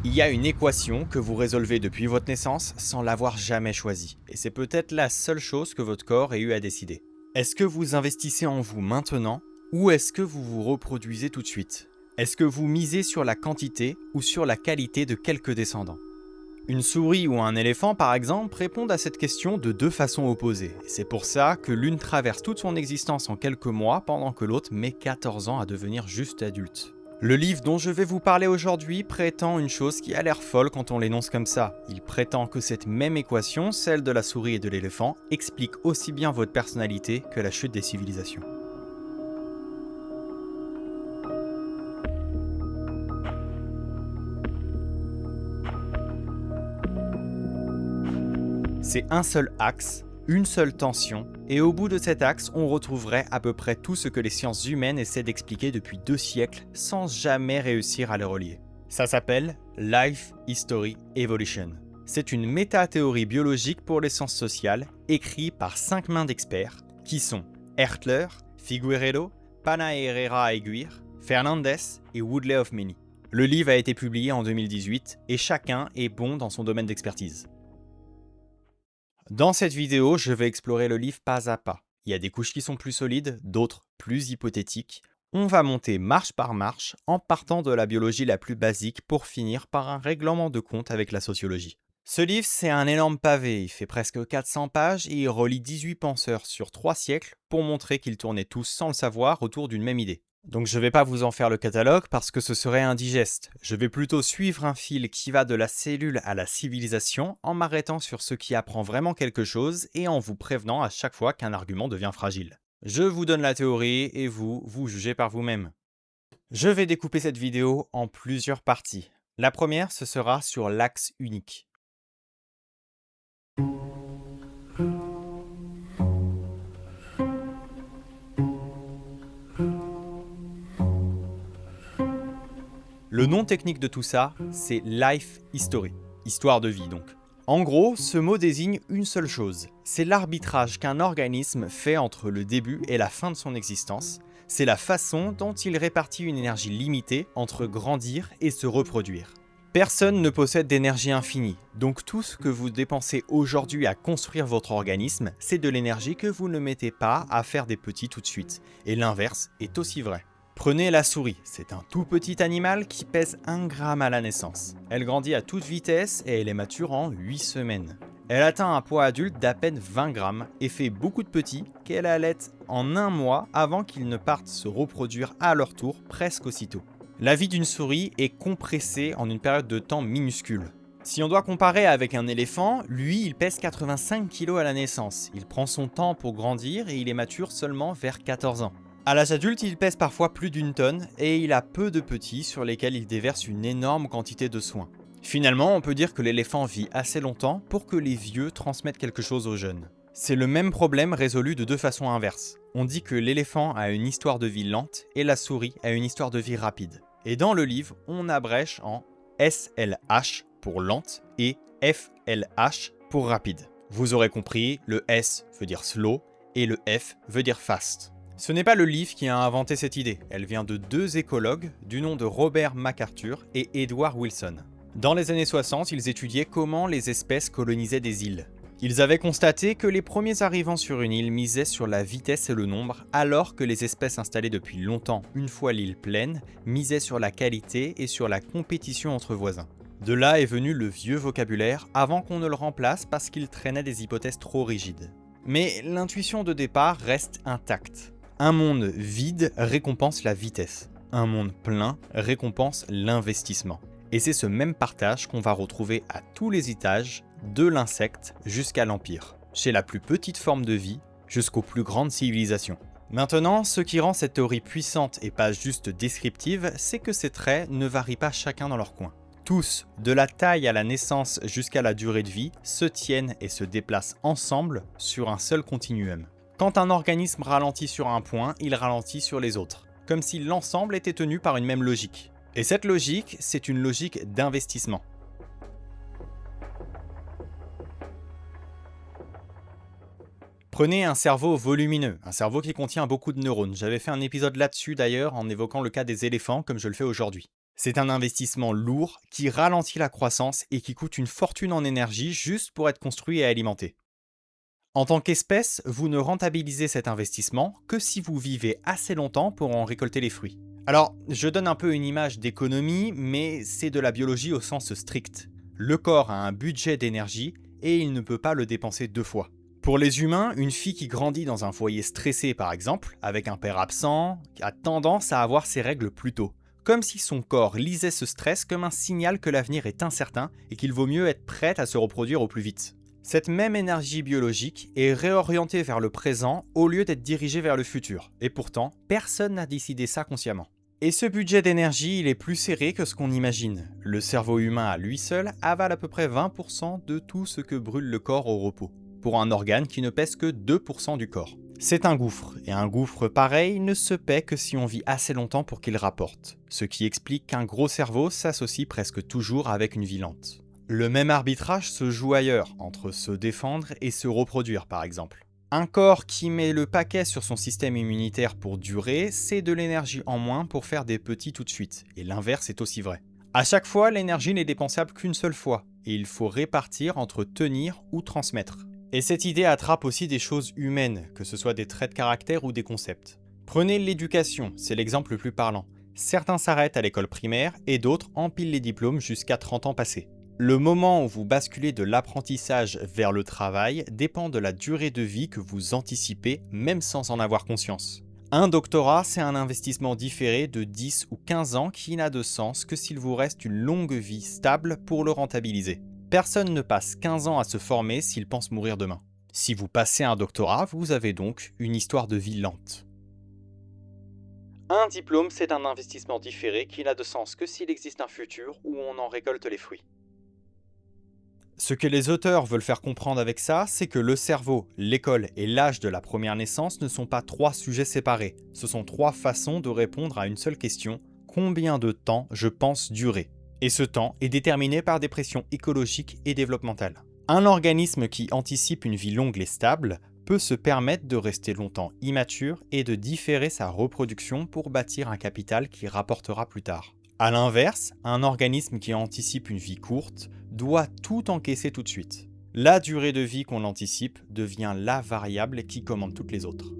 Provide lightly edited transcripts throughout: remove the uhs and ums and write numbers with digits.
Il y a une équation que vous résolvez depuis votre naissance sans l'avoir jamais choisie. Et c'est peut-être la seule chose que votre corps ait eu à décider. Est-ce que vous investissez en vous maintenant ou est-ce que vous vous reproduisez tout de suite? Est-ce que vous misez sur la quantité ou sur la qualité de quelques descendants? Une souris ou un éléphant, par exemple, répondent à cette question de deux façons opposées. Et c'est pour ça que l'une traverse toute son existence en quelques mois pendant que l'autre met 14 ans à devenir juste adulte. Le livre dont je vais vous parler aujourd'hui prétend une chose qui a l'air folle quand on l'énonce comme ça. Il prétend que cette même équation, celle de la souris et de l'éléphant, explique aussi bien votre personnalité que la chute des civilisations. C'est un seul axe, une seule tension, et au bout de cet axe, on retrouverait à peu près tout ce que les sciences humaines essaient d'expliquer depuis 2 siècles sans jamais réussir à le relier. Ça s'appelle Life History Evolution. C'est une métathéorie biologique pour les sciences sociales, écrite par 5 mains d'experts, qui sont Hertler, Figueiredo, Panaherrera Aguirre, Fernandez et Woodley Hofmeni. Le livre a été publié en 2018 et chacun est bon dans son domaine d'expertise. Dans cette vidéo, je vais explorer le livre pas à pas. Il y a des couches qui sont plus solides, d'autres plus hypothétiques. On va monter marche par marche en partant de la biologie la plus basique pour finir par un règlement de compte avec la sociologie. Ce livre, c'est un énorme pavé, il fait presque 400 pages et il relie 18 penseurs sur 3 siècles pour montrer qu'ils tournaient tous sans le savoir autour d'une même idée. Donc je ne vais pas vous en faire le catalogue parce que ce serait indigeste. Je vais plutôt suivre un fil qui va de la cellule à la civilisation en m'arrêtant sur ce qui apprend vraiment quelque chose et en vous prévenant à chaque fois qu'un argument devient fragile. Je vous donne la théorie et vous jugez par vous-même. Je vais découper cette vidéo en plusieurs parties. La première, ce sera sur l'axe unique. Le nom technique de tout ça, c'est Life History, histoire de vie donc. En gros, ce mot désigne une seule chose, c'est l'arbitrage qu'un organisme fait entre le début et la fin de son existence, c'est la façon dont il répartit une énergie limitée entre grandir et se reproduire. Personne ne possède d'énergie infinie, donc tout ce que vous dépensez aujourd'hui à construire votre organisme, c'est de l'énergie que vous ne mettez pas à faire des petits tout de suite, et l'inverse est aussi vrai. Prenez la souris, c'est un tout petit animal qui pèse 1 gramme à la naissance. Elle grandit à toute vitesse et elle est mature en 8 semaines. Elle atteint un poids adulte d'à peine 20 grammes et fait beaucoup de petits qu'elle allait en 1 mois avant qu'ils ne partent se reproduire à leur tour presque aussitôt. La vie d'une souris est compressée en une période de temps minuscule. Si on doit comparer avec un éléphant, lui il pèse 85 kg à la naissance. Il prend son temps pour grandir et il est mature seulement vers 14 ans. À l'âge adulte, il pèse parfois plus d'1 tonne et il a peu de petits sur lesquels il déverse une énorme quantité de soins. Finalement, on peut dire que l'éléphant vit assez longtemps pour que les vieux transmettent quelque chose aux jeunes. C'est le même problème résolu de deux façons inverses. On dit que l'éléphant a une histoire de vie lente et la souris a une histoire de vie rapide. Et dans le livre, on abrège en SLH pour lente et FLH pour rapide. Vous aurez compris, le S veut dire slow et le F veut dire fast. Ce n'est pas le livre qui a inventé cette idée, elle vient de 2 écologues du nom de Robert MacArthur et Edward Wilson. Dans les années 60, ils étudiaient comment les espèces colonisaient des îles. Ils avaient constaté que les premiers arrivants sur une île misaient sur la vitesse et le nombre, alors que les espèces installées depuis longtemps, une fois l'île pleine, misaient sur la qualité et sur la compétition entre voisins. De là est venu le vieux vocabulaire avant qu'on ne le remplace parce qu'il traînait des hypothèses trop rigides. Mais l'intuition de départ reste intacte. Un monde vide récompense la vitesse. Un monde plein récompense l'investissement. Et c'est ce même partage qu'on va retrouver à tous les étages, de l'insecte jusqu'à l'empire. Chez la plus petite forme de vie jusqu'aux plus grandes civilisations. Maintenant, ce qui rend cette théorie puissante et pas juste descriptive, c'est que ces traits ne varient pas chacun dans leur coin. Tous, de la taille à la naissance jusqu'à la durée de vie, se tiennent et se déplacent ensemble sur un seul continuum. Quand un organisme ralentit sur un point, il ralentit sur les autres, comme si l'ensemble était tenu par une même logique. Et cette logique, c'est une logique d'investissement. Prenez un cerveau volumineux, un cerveau qui contient beaucoup de neurones. J'avais fait un épisode là-dessus d'ailleurs en évoquant le cas des éléphants comme je le fais aujourd'hui. C'est un investissement lourd qui ralentit la croissance et qui coûte une fortune en énergie juste pour être construit et alimenté. En tant qu'espèce, vous ne rentabilisez cet investissement que si vous vivez assez longtemps pour en récolter les fruits. Alors, je donne un peu une image d'économie, mais c'est de la biologie au sens strict. Le corps a un budget d'énergie et il ne peut pas le dépenser deux fois. Pour les humains, une fille qui grandit dans un foyer stressé par exemple, avec un père absent, a tendance à avoir ses règles plus tôt. Comme si son corps lisait ce stress comme un signal que l'avenir est incertain et qu'il vaut mieux être prête à se reproduire au plus vite. Cette même énergie biologique est réorientée vers le présent au lieu d'être dirigée vers le futur. Et pourtant, personne n'a décidé ça consciemment. Et ce budget d'énergie, il est plus serré que ce qu'on imagine. Le cerveau humain à lui seul avale à peu près 20% de tout ce que brûle le corps au repos, pour un organe qui ne pèse que 2% du corps. C'est un gouffre, et un gouffre pareil ne se paie que si on vit assez longtemps pour qu'il rapporte, ce qui explique qu'un gros cerveau s'associe presque toujours avec une vie lente. Le même arbitrage se joue ailleurs, entre se défendre et se reproduire par exemple. Un corps qui met le paquet sur son système immunitaire pour durer, c'est de l'énergie en moins pour faire des petits tout de suite, et l'inverse est aussi vrai. À chaque fois, l'énergie n'est dépensable qu'une seule fois, et il faut répartir entre tenir ou transmettre. Et cette idée attrape aussi des choses humaines, que ce soit des traits de caractère ou des concepts. Prenez l'éducation, c'est l'exemple le plus parlant. Certains s'arrêtent à l'école primaire et d'autres empilent les diplômes jusqu'à 30 ans passés. Le moment où vous basculez de l'apprentissage vers le travail dépend de la durée de vie que vous anticipez, même sans en avoir conscience. Un doctorat, c'est un investissement différé de 10 ou 15 ans qui n'a de sens que s'il vous reste une longue vie stable pour le rentabiliser. Personne ne passe 15 ans à se former s'il pense mourir demain. Si vous passez un doctorat, vous avez donc une histoire de vie lente. Un diplôme, c'est un investissement différé qui n'a de sens que s'il existe un futur où on en récolte les fruits. Ce que les auteurs veulent faire comprendre avec ça, c'est que le cerveau, l'école et l'âge de la première naissance ne sont pas trois sujets séparés. Ce sont trois façons de répondre à une seule question: combien de temps je pense durer? Et ce temps est déterminé par des pressions écologiques et développementales. Un organisme qui anticipe une vie longue et stable peut se permettre de rester longtemps immature et de différer sa reproduction pour bâtir un capital qui rapportera plus tard. A l'inverse, un organisme qui anticipe une vie courte doit tout encaisser tout de suite. La durée de vie qu'on anticipe devient la variable qui commande toutes les autres.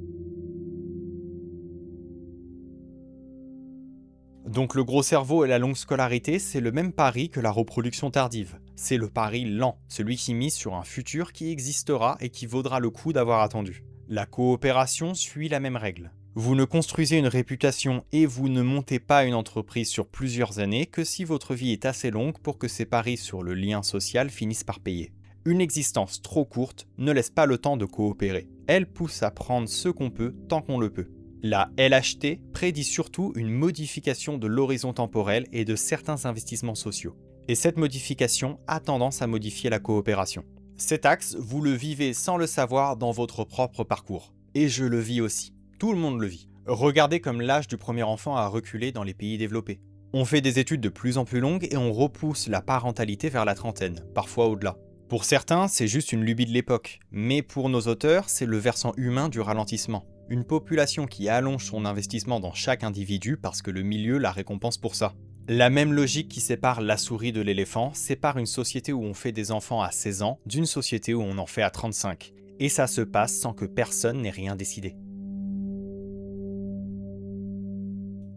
Donc le gros cerveau et la longue scolarité, c'est le même pari que la reproduction tardive. C'est le pari lent, celui qui mise sur un futur qui existera et qui vaudra le coup d'avoir attendu. La coopération suit la même règle. Vous ne construisez une réputation et vous ne montez pas une entreprise sur plusieurs années que si votre vie est assez longue pour que ces paris sur le lien social finissent par payer. Une existence trop courte ne laisse pas le temps de coopérer. Elle pousse à prendre ce qu'on peut tant qu'on le peut. La LHT prédit surtout une modification de l'horizon temporel et de certains investissements sociaux. Et cette modification a tendance à modifier la coopération. Cet axe, vous le vivez sans le savoir dans votre propre parcours. Et je le vis aussi. Tout le monde le vit. Regardez comme l'âge du premier enfant a reculé dans les pays développés. On fait des études de plus en plus longues et on repousse la parentalité vers la trentaine, parfois au-delà. Pour certains, c'est juste une lubie de l'époque, mais pour nos auteurs, c'est le versant humain du ralentissement. Une population qui allonge son investissement dans chaque individu parce que le milieu la récompense pour ça. La même logique qui sépare la souris de l'éléphant sépare une société où on fait des enfants à 16 ans d'une société où on en fait à 35. Et ça se passe sans que personne n'ait rien décidé.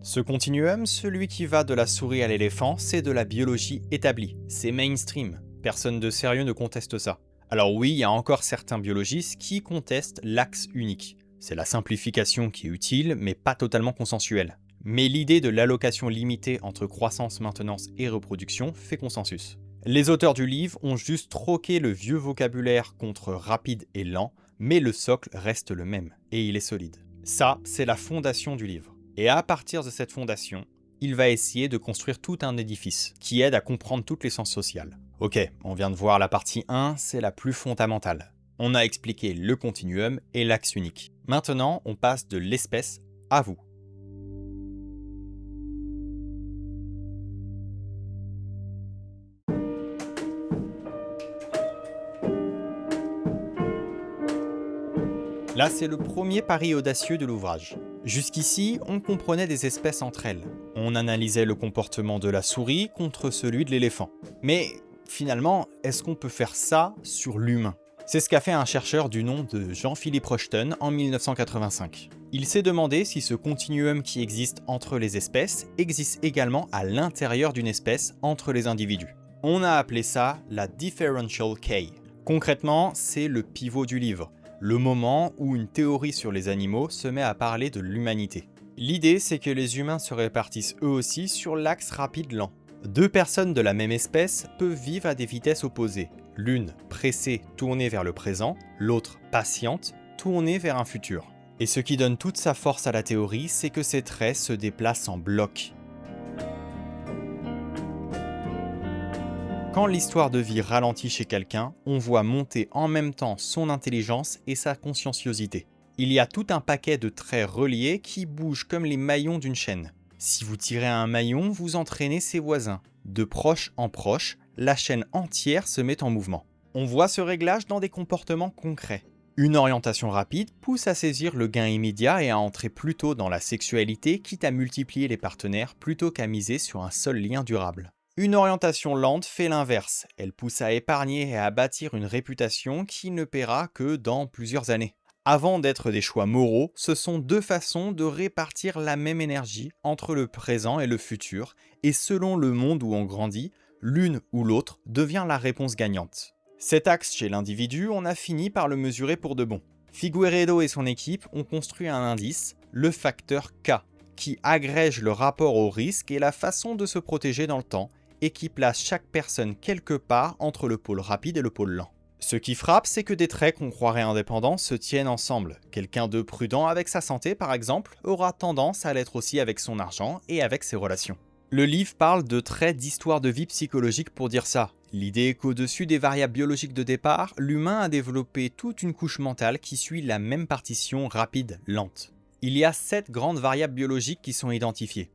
Ce continuum, celui qui va de la souris à l'éléphant, c'est de la biologie établie. C'est mainstream. Personne de sérieux ne conteste ça. Alors oui, il y a encore certains biologistes qui contestent l'axe unique. C'est la simplification qui est utile, mais pas totalement consensuelle. Mais l'idée de l'allocation limitée entre croissance, maintenance et reproduction fait consensus. Les auteurs du livre ont juste troqué le vieux vocabulaire contre rapide et lent, mais le socle reste le même, et il est solide. Ça, c'est la fondation du livre. Et à partir de cette fondation, il va essayer de construire tout un édifice qui aide à comprendre toutes les sciences sociales. Ok, on vient de voir la partie 1, c'est la plus fondamentale. On a expliqué le continuum et l'axe unique. Maintenant, on passe de l'espèce à vous. Là, c'est le premier pari audacieux de l'ouvrage. Jusqu'ici, on comprenait des espèces entre elles. On analysait le comportement de la souris contre celui de l'éléphant. Mais finalement, est-ce qu'on peut faire ça sur l'humain ? C'est ce qu'a fait un chercheur du nom de Jean-Philippe Rushton en 1985. Il s'est demandé si ce continuum qui existe entre les espèces existe également à l'intérieur d'une espèce entre les individus. On a appelé ça la differential key. Concrètement, c'est le pivot du livre, le moment où une théorie sur les animaux se met à parler de l'humanité. L'idée, c'est que les humains se répartissent eux aussi sur l'axe rapide-lent. Deux personnes de la même espèce peuvent vivre à des vitesses opposées. L'une pressée, tournée vers le présent, l'autre patiente, tournée vers un futur. Et ce qui donne toute sa force à la théorie, c'est que ces traits se déplacent en bloc. Quand l'histoire de vie ralentit chez quelqu'un, on voit monter en même temps son intelligence et sa conscienciosité. Il y a tout un paquet de traits reliés qui bougent comme les maillons d'une chaîne. Si vous tirez un maillon, vous entraînez ses voisins. De proche en proche, la chaîne entière se met en mouvement. On voit ce réglage dans des comportements concrets. Une orientation rapide pousse à saisir le gain immédiat et à entrer plus tôt dans la sexualité, quitte à multiplier les partenaires plutôt qu'à miser sur un seul lien durable. Une orientation lente fait l'inverse. Elle pousse à épargner et à bâtir une réputation qui ne paiera que dans plusieurs années. Avant d'être des choix moraux, ce sont deux façons de répartir la même énergie entre le présent et le futur, et selon le monde où on grandit, l'une ou l'autre devient la réponse gagnante. Cet axe chez l'individu, on a fini par le mesurer pour de bon. Figueiredo et son équipe ont construit un indice, le facteur K, qui agrège le rapport au risque et la façon de se protéger dans le temps, et qui place chaque personne quelque part entre le pôle rapide et le pôle lent. Ce qui frappe, c'est que des traits qu'on croirait indépendants se tiennent ensemble. Quelqu'un de prudent avec sa santé, par exemple, aura tendance à l'être aussi avec son argent et avec ses relations. Le livre parle de traits d'histoire de vie psychologique pour dire ça. L'idée est qu'au-dessus des variables biologiques de départ, l'humain a développé toute une couche mentale qui suit la même partition rapide-lente. Il y a 7 grandes variables biologiques qui sont identifiées.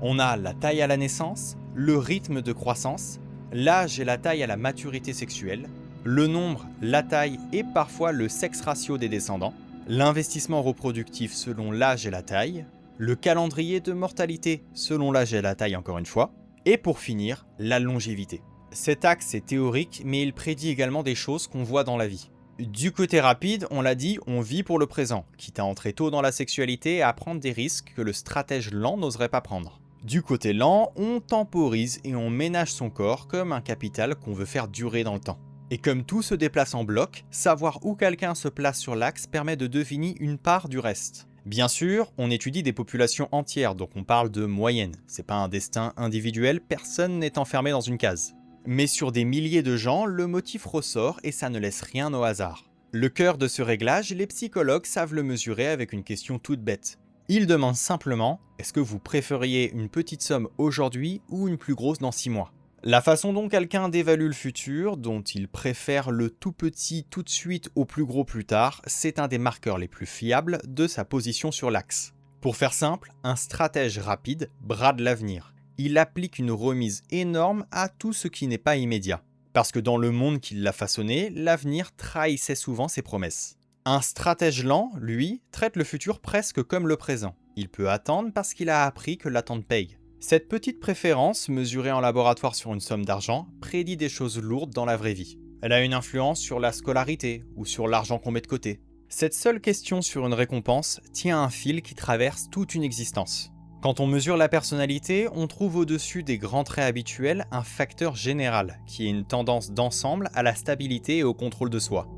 On a la taille à la naissance, le rythme de croissance, l'âge et la taille à la maturité sexuelle, le nombre, la taille et parfois le sexe ratio des descendants, l'investissement reproductif selon l'âge et la taille, le calendrier de mortalité selon l'âge et la taille encore une fois, et pour finir, la longévité. Cet axe est théorique, mais il prédit également des choses qu'on voit dans la vie. Du côté rapide, on l'a dit, on vit pour le présent, quitte à entrer tôt dans la sexualité et à prendre des risques que le stratège lent n'oserait pas prendre. Du côté lent, on temporise et on ménage son corps comme un capital qu'on veut faire durer dans le temps. Et comme tout se déplace en bloc, savoir où quelqu'un se place sur l'axe permet de deviner une part du reste. Bien sûr, on étudie des populations entières, donc on parle de moyenne. C'est pas un destin individuel, personne n'est enfermé dans une case. Mais sur des milliers de gens, le motif ressort et ça ne laisse rien au hasard. Le cœur de ce réglage, les psychologues savent le mesurer avec une question toute bête. Ils demandent simplement, est-ce que vous préfériez une petite somme aujourd'hui ou une plus grosse dans 6 mois ? La façon dont quelqu'un dévalue le futur, dont il préfère le tout petit tout de suite au plus gros plus tard, c'est un des marqueurs les plus fiables de sa position sur l'axe. Pour faire simple, un stratège rapide brade l'avenir. Il applique une remise énorme à tout ce qui n'est pas immédiat. Parce que dans le monde qui l'a façonné, l'avenir trahissait souvent ses promesses. Un stratège lent, lui, traite le futur presque comme le présent. Il peut attendre parce qu'il a appris que l'attente paye. Cette petite préférence, mesurée en laboratoire sur une somme d'argent, prédit des choses lourdes dans la vraie vie. Elle a une influence sur la scolarité ou sur l'argent qu'on met de côté. Cette seule question sur une récompense tient un fil qui traverse toute une existence. Quand on mesure la personnalité, on trouve au-dessus des grands traits habituels un facteur général, qui est une tendance d'ensemble à la stabilité et au contrôle de soi.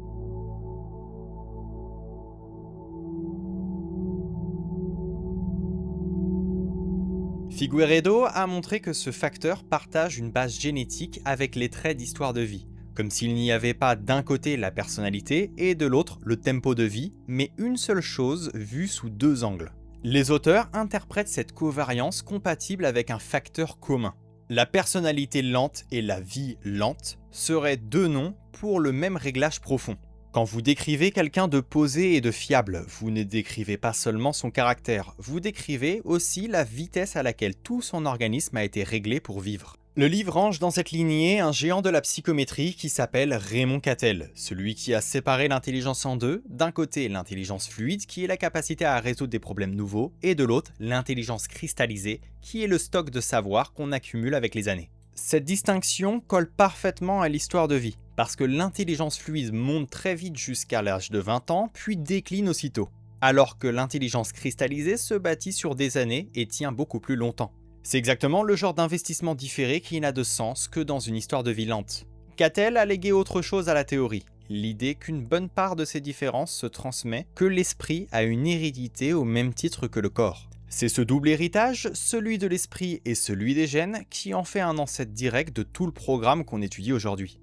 Figueiredo a montré que ce facteur partage une base génétique avec les traits d'histoire de vie, comme s'il n'y avait pas d'un côté la personnalité et de l'autre le tempo de vie, mais une seule chose vue sous 2 angles. Les auteurs interprètent cette covariance compatible avec un facteur commun. La personnalité lente et la vie lente seraient 2 noms pour le même réglage profond. Quand vous décrivez quelqu'un de posé et de fiable, vous ne décrivez pas seulement son caractère, vous décrivez aussi la vitesse à laquelle tout son organisme a été réglé pour vivre. Le livre range dans cette lignée un géant de la psychométrie qui s'appelle Raymond Cattell, celui qui a séparé l'intelligence en deux, d'un côté l'intelligence fluide qui est la capacité à résoudre des problèmes nouveaux, et de l'autre l'intelligence cristallisée qui est le stock de savoir qu'on accumule avec les années. Cette distinction colle parfaitement à l'histoire de vie, parce que l'intelligence fluide monte très vite jusqu'à l'âge de 20 ans, puis décline aussitôt, alors que l'intelligence cristallisée se bâtit sur des années et tient beaucoup plus longtemps. C'est exactement le genre d'investissement différé qui n'a de sens que dans une histoire de vie lente. Cattell a légué autre chose à la théorie, l'idée qu'une bonne part de ces différences se transmet, que l'esprit a une hérédité au même titre que le corps. C'est ce double héritage, celui de l'esprit et celui des gènes, qui en fait un ancêtre direct de tout le programme qu'on étudie aujourd'hui.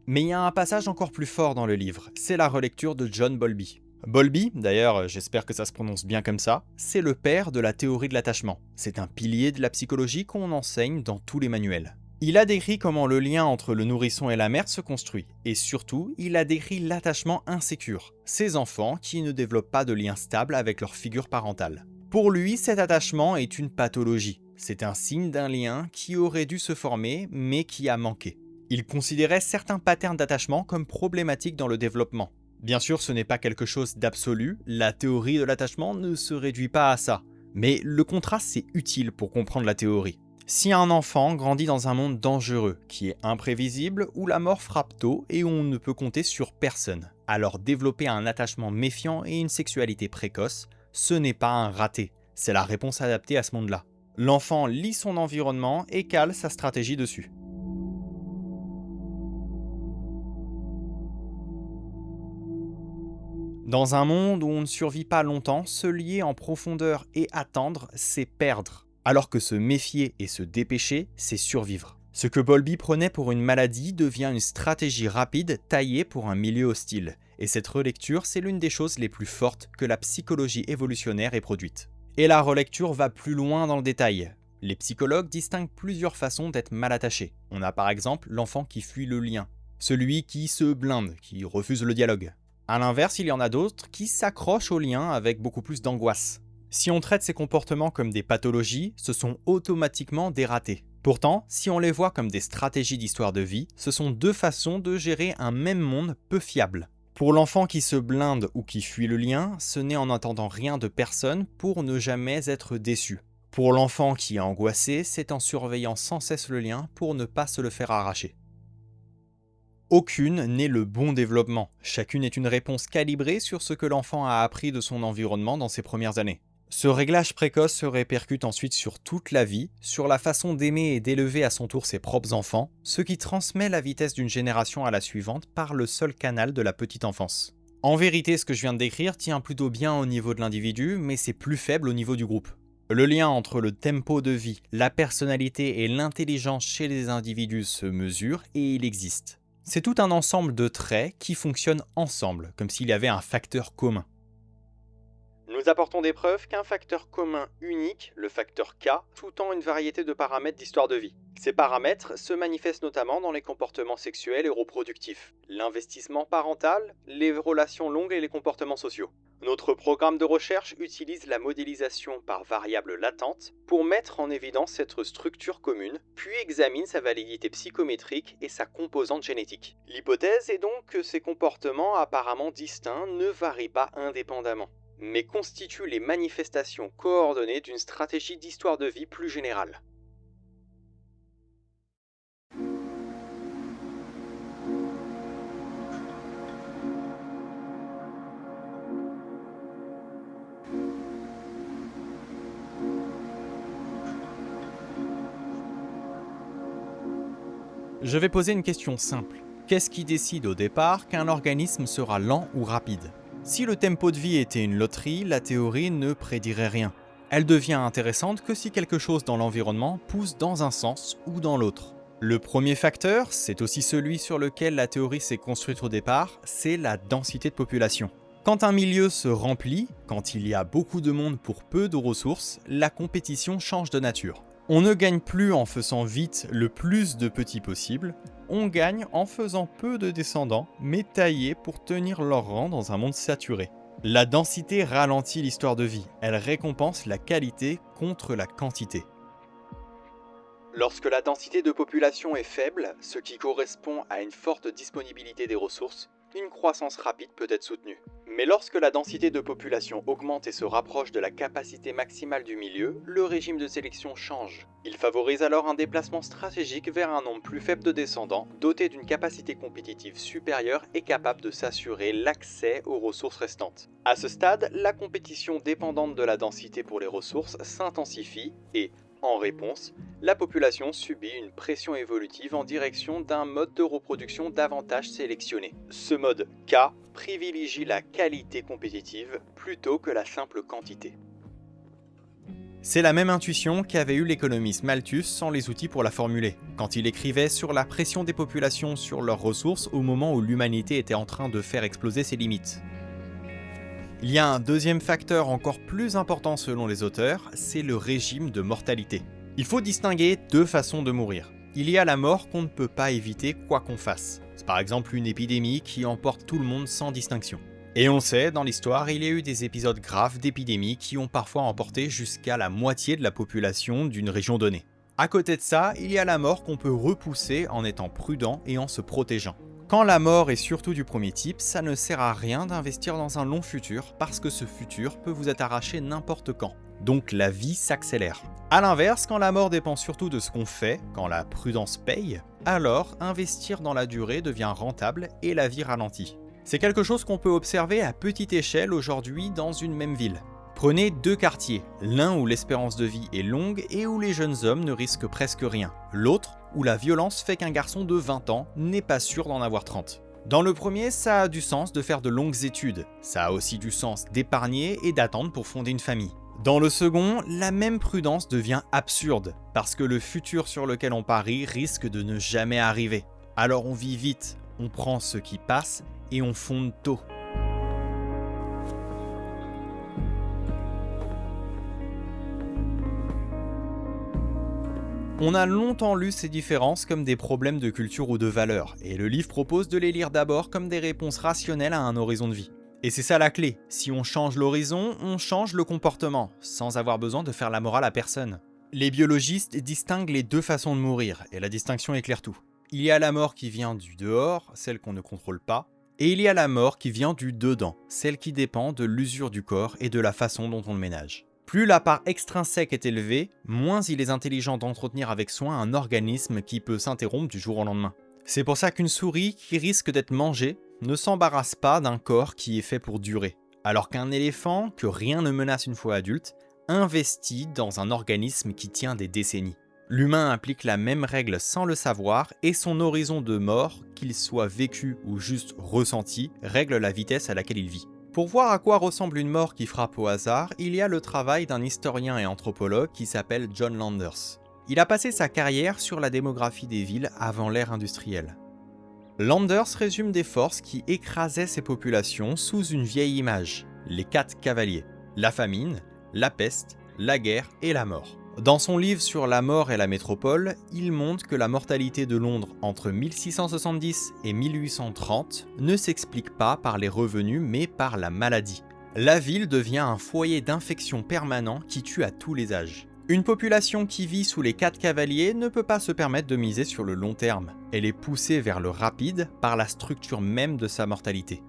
Mais il y a un passage encore plus fort dans le livre, c'est la relecture de John Bowlby. Bowlby, d'ailleurs j'espère que ça se prononce bien comme ça, c'est le père de la théorie de l'attachement. C'est un pilier de la psychologie qu'on enseigne dans tous les manuels. Il a décrit comment le lien entre le nourrisson et la mère se construit, et surtout, il a décrit l'attachement insécure, ces enfants qui ne développent pas de lien stable avec leur figure parentale. Pour lui, cet attachement est une pathologie. C'est un signe d'un lien qui aurait dû se former, mais qui a manqué. Il considérait certains patterns d'attachement comme problématiques dans le développement. Bien sûr, ce n'est pas quelque chose d'absolu, la théorie de l'attachement ne se réduit pas à ça. Mais le contraste c'est utile pour comprendre la théorie. Si un enfant grandit dans un monde dangereux, qui est imprévisible, où la mort frappe tôt et où on ne peut compter sur personne, alors développer un attachement méfiant et une sexualité précoce, ce n'est pas un raté, c'est la réponse adaptée à ce monde-là. L'enfant lit son environnement et cale sa stratégie dessus. Dans un monde où on ne survit pas longtemps, se lier en profondeur et attendre, c'est perdre. Alors que se méfier et se dépêcher, c'est survivre. Ce que Bowlby prenait pour une maladie devient une stratégie rapide taillée pour un milieu hostile. Et cette relecture, c'est l'une des choses les plus fortes que la psychologie évolutionnaire ait produite. Et la relecture va plus loin dans le détail. Les psychologues distinguent plusieurs façons d'être mal attaché. On a par exemple l'enfant qui fuit le lien, celui qui se blinde, qui refuse le dialogue. A l'inverse, il y en a d'autres qui s'accrochent au lien avec beaucoup plus d'angoisse. Si on traite ces comportements comme des pathologies, ce sont automatiquement des ratés. Pourtant, si on les voit comme des stratégies d'histoire de vie, ce sont deux façons de gérer un même monde peu fiable. Pour l'enfant qui se blinde ou qui fuit le lien, ce n'est en attendant rien de personne pour ne jamais être déçu. Pour l'enfant qui est angoissé, c'est en surveillant sans cesse le lien pour ne pas se le faire arracher. Aucune n'est le bon développement. Chacune est une réponse calibrée sur ce que l'enfant a appris de son environnement dans ses premières années. Ce réglage précoce se répercute ensuite sur toute la vie, sur la façon d'aimer et d'élever à son tour ses propres enfants, ce qui transmet la vitesse d'une génération à la suivante par le seul canal de la petite enfance. En vérité, ce que je viens de décrire tient plutôt bien au niveau de l'individu, mais c'est plus faible au niveau du groupe. Le lien entre le tempo de vie, la personnalité et l'intelligence chez les individus se mesure et il existe. C'est tout un ensemble de traits qui fonctionnent ensemble, comme s'il y avait un facteur commun. Nous apportons des preuves qu'un facteur commun unique, le facteur K, sous-tend une variété de paramètres d'histoire de vie. Ces paramètres se manifestent notamment dans les comportements sexuels et reproductifs, l'investissement parental, les relations longues et les comportements sociaux. Notre programme de recherche utilise la modélisation par variable latente pour mettre en évidence cette structure commune, puis examine sa validité psychométrique et sa composante génétique. L'hypothèse est donc que ces comportements apparemment distincts ne varient pas indépendamment, mais constituent les manifestations coordonnées d'une stratégie d'histoire de vie plus générale. Je vais poser une question simple. Qu'est-ce qui décide au départ qu'un organisme sera lent ou rapide ? Si le tempo de vie était une loterie, la théorie ne prédirait rien. Elle devient intéressante que si quelque chose dans l'environnement pousse dans un sens ou dans l'autre. Le premier facteur, c'est aussi celui sur lequel la théorie s'est construite au départ, c'est la densité de population. Quand un milieu se remplit, quand il y a beaucoup de monde pour peu de ressources, la compétition change de nature. On ne gagne plus en faisant vite le plus de petits possible, on gagne en faisant peu de descendants, mais taillés pour tenir leur rang dans un monde saturé. La densité ralentit l'histoire de vie, elle récompense la qualité contre la quantité. Lorsque la densité de population est faible, ce qui correspond à une forte disponibilité des ressources, une croissance rapide peut être soutenue. Mais lorsque la densité de population augmente et se rapproche de la capacité maximale du milieu, le régime de sélection change. Il favorise alors un déplacement stratégique vers un nombre plus faible de descendants, dotés d'une capacité compétitive supérieure et capable de s'assurer l'accès aux ressources restantes. À ce stade, la compétition dépendante de la densité pour les ressources s'intensifie et, en réponse, la population subit une pression évolutive en direction d'un mode de reproduction davantage sélectionné. Ce mode K privilégie la qualité compétitive plutôt que la simple quantité. C'est la même intuition qu'avait eu l'économiste Malthus sans les outils pour la formuler, quand il écrivait sur la pression des populations sur leurs ressources au moment où l'humanité était en train de faire exploser ses limites. Il y a un deuxième facteur encore plus important selon les auteurs, c'est le régime de mortalité. Il faut distinguer deux façons de mourir. Il y a la mort qu'on ne peut pas éviter quoi qu'on fasse. C'est par exemple une épidémie qui emporte tout le monde sans distinction. Et on le sait, dans l'histoire, il y a eu des épisodes graves d'épidémies qui ont parfois emporté jusqu'à la moitié de la population d'une région donnée. À côté de ça, il y a la mort qu'on peut repousser en étant prudent et en se protégeant. Quand la mort est surtout du premier type, ça ne sert à rien d'investir dans un long futur parce que ce futur peut vous être arraché n'importe quand. Donc la vie s'accélère. A l'inverse, quand la mort dépend surtout de ce qu'on fait, quand la prudence paye, alors investir dans la durée devient rentable et la vie ralentit. C'est quelque chose qu'on peut observer à petite échelle aujourd'hui dans une même ville. Prenez deux quartiers, l'un où l'espérance de vie est longue et où les jeunes hommes ne risquent presque rien, l'autre où la violence fait qu'un garçon de 20 ans n'est pas sûr d'en avoir 30. Dans le premier, ça a du sens de faire de longues études, ça a aussi du sens d'épargner et d'attendre pour fonder une famille. Dans le second, la même prudence devient absurde, parce que le futur sur lequel on parie risque de ne jamais arriver. Alors on vit vite, on prend ce qui passe et on fonde tôt. On a longtemps lu ces différences comme des problèmes de culture ou de valeur, et le livre propose de les lire d'abord comme des réponses rationnelles à un horizon de vie. Et c'est ça la clé, si on change l'horizon, on change le comportement, sans avoir besoin de faire la morale à personne. Les biologistes distinguent les deux façons de mourir, et la distinction éclaire tout. Il y a la mort qui vient du dehors, celle qu'on ne contrôle pas, et il y a la mort qui vient du dedans, celle qui dépend de l'usure du corps et de la façon dont on le ménage. Plus la part extrinsèque est élevée, moins il est intelligent d'entretenir avec soin un organisme qui peut s'interrompre du jour au lendemain. C'est pour ça qu'une souris qui risque d'être mangée ne s'embarrasse pas d'un corps qui est fait pour durer, alors qu'un éléphant, que rien ne menace une fois adulte, investit dans un organisme qui tient des décennies. L'humain applique la même règle sans le savoir et son horizon de mort, qu'il soit vécu ou juste ressenti, règle la vitesse à laquelle il vit. Pour voir à quoi ressemble une mort qui frappe au hasard, il y a le travail d'un historien et anthropologue qui s'appelle John Landers. Il a passé sa carrière sur la démographie des villes avant l'ère industrielle. Landers résume des forces qui écrasaient ces populations sous une vieille image, les 4 cavaliers, la famine, la peste, la guerre et la mort. Dans son livre sur la mort et la métropole, il montre que la mortalité de Londres entre 1670 et 1830 ne s'explique pas par les revenus mais par la maladie. La ville devient un foyer d'infection permanent qui tue à tous les âges. Une population qui vit sous les 4 cavaliers ne peut pas se permettre de miser sur le long terme. Elle est poussée vers le rapide par la structure même de sa mortalité.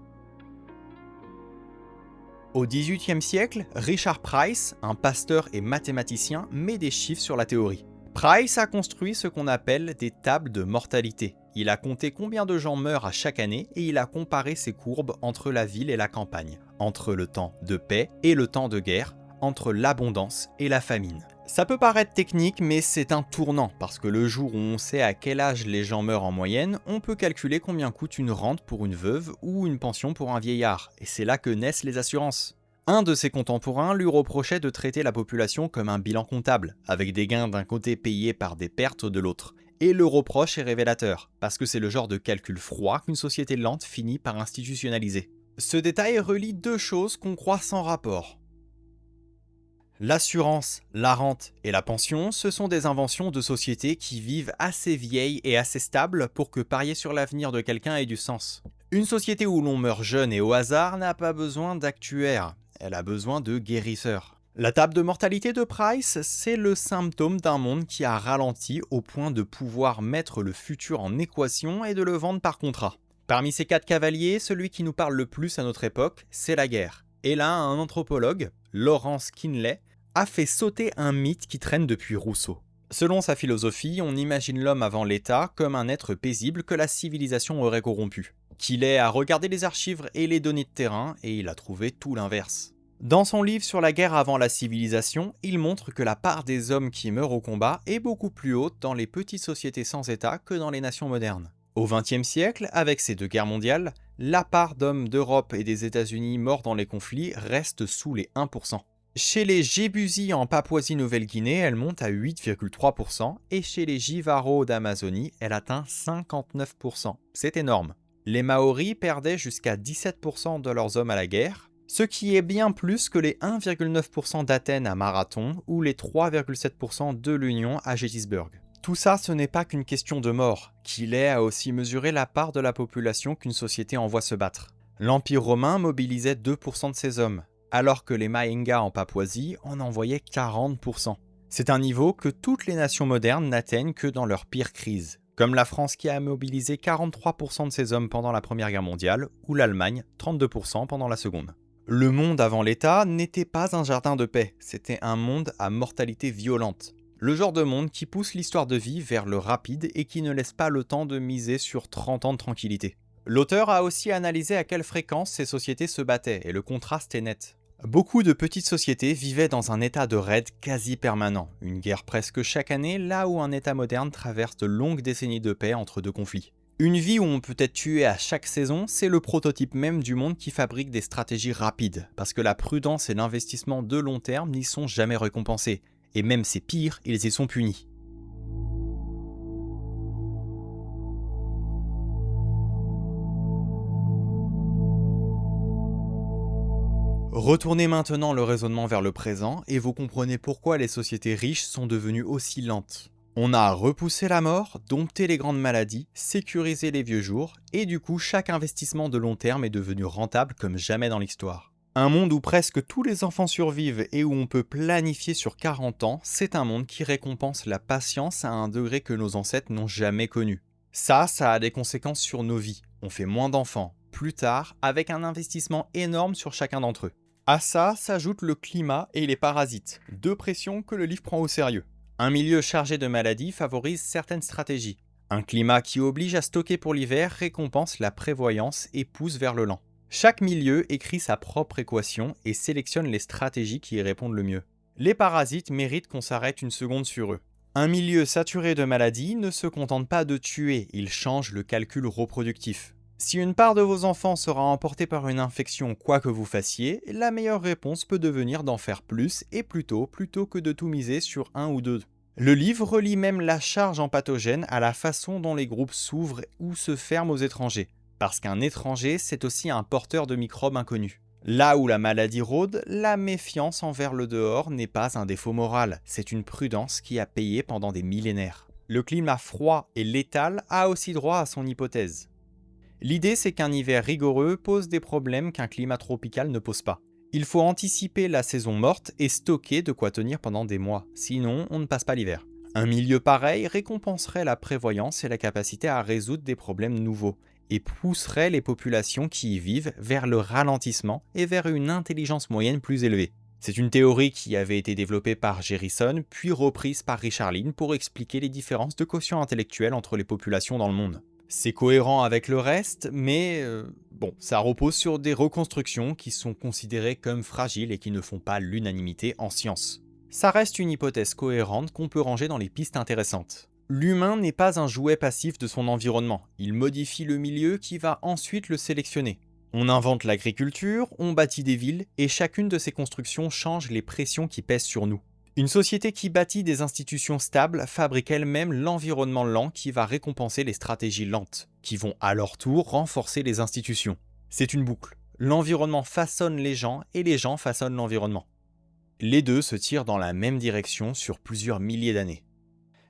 Au XVIIIe siècle, Richard Price, un pasteur et mathématicien, met des chiffres sur la théorie. Price a construit ce qu'on appelle des tables de mortalité. Il a compté combien de gens meurent à chaque année et il a comparé ces courbes entre la ville et la campagne, entre le temps de paix et le temps de guerre, entre l'abondance et la famine. Ça peut paraître technique, mais c'est un tournant, parce que le jour où on sait à quel âge les gens meurent en moyenne, on peut calculer combien coûte une rente pour une veuve ou une pension pour un vieillard, et c'est là que naissent les assurances. Un de ses contemporains lui reprochait de traiter la population comme un bilan comptable, avec des gains d'un côté payés par des pertes de l'autre. Et le reproche est révélateur, parce que c'est le genre de calcul froid qu'une société lente finit par institutionnaliser. Ce détail relie deux choses qu'on croit sans rapport. L'assurance, la rente et la pension, ce sont des inventions de sociétés qui vivent assez vieilles et assez stables pour que parier sur l'avenir de quelqu'un ait du sens. Une société où l'on meurt jeune et au hasard n'a pas besoin d'actuaires, elle a besoin de guérisseurs. La table de mortalité de Price, c'est le symptôme d'un monde qui a ralenti au point de pouvoir mettre le futur en équation et de le vendre par contrat. Parmi ces 4 cavaliers, celui qui nous parle le plus à notre époque, c'est la guerre. Et là, un anthropologue, Lawrence Kinley, a fait sauter un mythe qui traîne depuis Rousseau. Selon sa philosophie, on imagine l'homme avant l'État comme un être paisible que la civilisation aurait corrompu. Kinley a regardé les archives et les données de terrain et il a trouvé tout l'inverse. Dans son livre sur la guerre avant la civilisation, il montre que la part des hommes qui meurent au combat est beaucoup plus haute dans les petites sociétés sans État que dans les nations modernes. Au XXe siècle, avec ces 2 guerres mondiales, la part d'hommes d'Europe et des États-Unis morts dans les conflits reste sous les 1%. Chez les Jébusis en Papouasie-Nouvelle-Guinée, elle monte à 8,3% et chez les Jivaro d'Amazonie, elle atteint 59%. C'est énorme. Les Maoris perdaient jusqu'à 17% de leurs hommes à la guerre, ce qui est bien plus que les 1,9% d'Athènes à Marathon ou les 3,7% de l'Union à Gettysburg. Tout ça, ce n'est pas qu'une question de mort. Kinley a aussi mesuré la part de la population qu'une société envoie se battre. L'Empire romain mobilisait 2% de ses hommes, alors que les Mahinga en Papouasie en envoyaient 40%. C'est un niveau que toutes les nations modernes n'atteignent que dans leur pire crise, comme la France qui a mobilisé 43% de ses hommes pendant la Première Guerre mondiale, ou l'Allemagne, 32% pendant la Seconde. Le monde avant l'État n'était pas un jardin de paix, c'était un monde à mortalité violente. Le genre de monde qui pousse l'histoire de vie vers le rapide et qui ne laisse pas le temps de miser sur 30 ans de tranquillité. L'auteur a aussi analysé à quelle fréquence ces sociétés se battaient, et le contraste est net. Beaucoup de petites sociétés vivaient dans un état de raid quasi permanent, une guerre presque chaque année, là où un état moderne traverse de longues décennies de paix entre 2 conflits. Une vie où on peut être tué à chaque saison, c'est le prototype même du monde qui fabrique des stratégies rapides, parce que la prudence et l'investissement de long terme n'y sont jamais récompensés, et même c'est pire, ils y sont punis. Retournez maintenant le raisonnement vers le présent et vous comprenez pourquoi les sociétés riches sont devenues aussi lentes. On a repoussé la mort, dompté les grandes maladies, sécurisé les vieux jours, et du coup chaque investissement de long terme est devenu rentable comme jamais dans l'histoire. Un monde où presque tous les enfants survivent et où on peut planifier sur 40 ans, c'est un monde qui récompense la patience à un degré que nos ancêtres n'ont jamais connu. Ça a des conséquences sur nos vies. On fait moins d'enfants, plus tard, avec un investissement énorme sur chacun d'entre eux. À ça s'ajoute le climat et les parasites, 2 pressions que le livre prend au sérieux. Un milieu chargé de maladies favorise certaines stratégies. Un climat qui oblige à stocker pour l'hiver récompense la prévoyance et pousse vers le lent. Chaque milieu écrit sa propre équation et sélectionne les stratégies qui y répondent le mieux. Les parasites méritent qu'on s'arrête une seconde sur eux. Un milieu saturé de maladies ne se contente pas de tuer, il change le calcul reproductif. Si une part de vos enfants sera emportée par une infection quoi que vous fassiez, la meilleure réponse peut devenir d'en faire plus et plus tôt plutôt que de tout miser sur 1 ou 2. Le livre relie même la charge en pathogène à la façon dont les groupes s'ouvrent ou se ferment aux étrangers. Parce qu'un étranger, c'est aussi un porteur de microbes inconnus. Là où la maladie rôde, la méfiance envers le dehors n'est pas un défaut moral, c'est une prudence qui a payé pendant des millénaires. Le climat froid et létal a aussi droit à son hypothèse. L'idée, c'est qu'un hiver rigoureux pose des problèmes qu'un climat tropical ne pose pas. Il faut anticiper la saison morte et stocker de quoi tenir pendant des mois, sinon on ne passe pas l'hiver. Un milieu pareil récompenserait la prévoyance et la capacité à résoudre des problèmes nouveaux, et pousserait les populations qui y vivent vers le ralentissement et vers une intelligence moyenne plus élevée. C'est une théorie qui avait été développée par Gerison, puis reprise par Richard Lynn pour expliquer les différences de quotient intellectuel entre les populations dans le monde. C'est cohérent avec le reste, mais ça repose sur des reconstructions qui sont considérées comme fragiles et qui ne font pas l'unanimité en science. Ça reste une hypothèse cohérente qu'on peut ranger dans les pistes intéressantes. L'humain n'est pas un jouet passif de son environnement, il modifie le milieu qui va ensuite le sélectionner. On invente l'agriculture, on bâtit des villes, et chacune de ces constructions change les pressions qui pèsent sur nous. Une société qui bâtit des institutions stables fabrique elle-même l'environnement lent qui va récompenser les stratégies lentes, qui vont à leur tour renforcer les institutions. C'est une boucle. L'environnement façonne les gens et les gens façonnent l'environnement. Les deux se tirent dans la même direction sur plusieurs milliers d'années.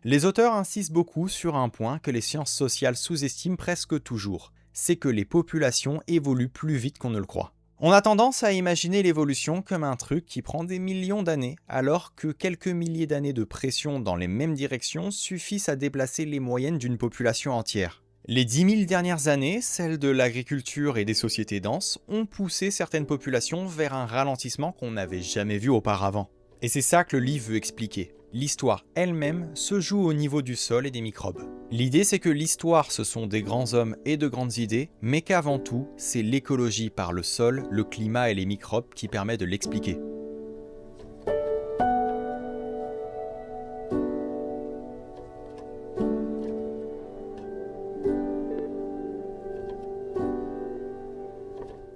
Les auteurs insistent beaucoup sur un point que les sciences sociales sous-estiment presque toujours, c'est que les populations évoluent plus vite qu'on ne le croit. On a tendance à imaginer l'évolution comme un truc qui prend des millions d'années, alors que quelques milliers d'années de pression dans les mêmes directions suffisent à déplacer les moyennes d'une population entière. Les 10 000 dernières années, celles de l'agriculture et des sociétés denses, ont poussé certaines populations vers un ralentissement qu'on n'avait jamais vu auparavant. Et c'est ça que le livre veut expliquer. L'histoire elle-même se joue au niveau du sol et des microbes. L'idée, c'est que l'histoire, ce sont des grands hommes et de grandes idées, mais qu'avant tout, c'est l'écologie par le sol, le climat et les microbes qui permet de l'expliquer.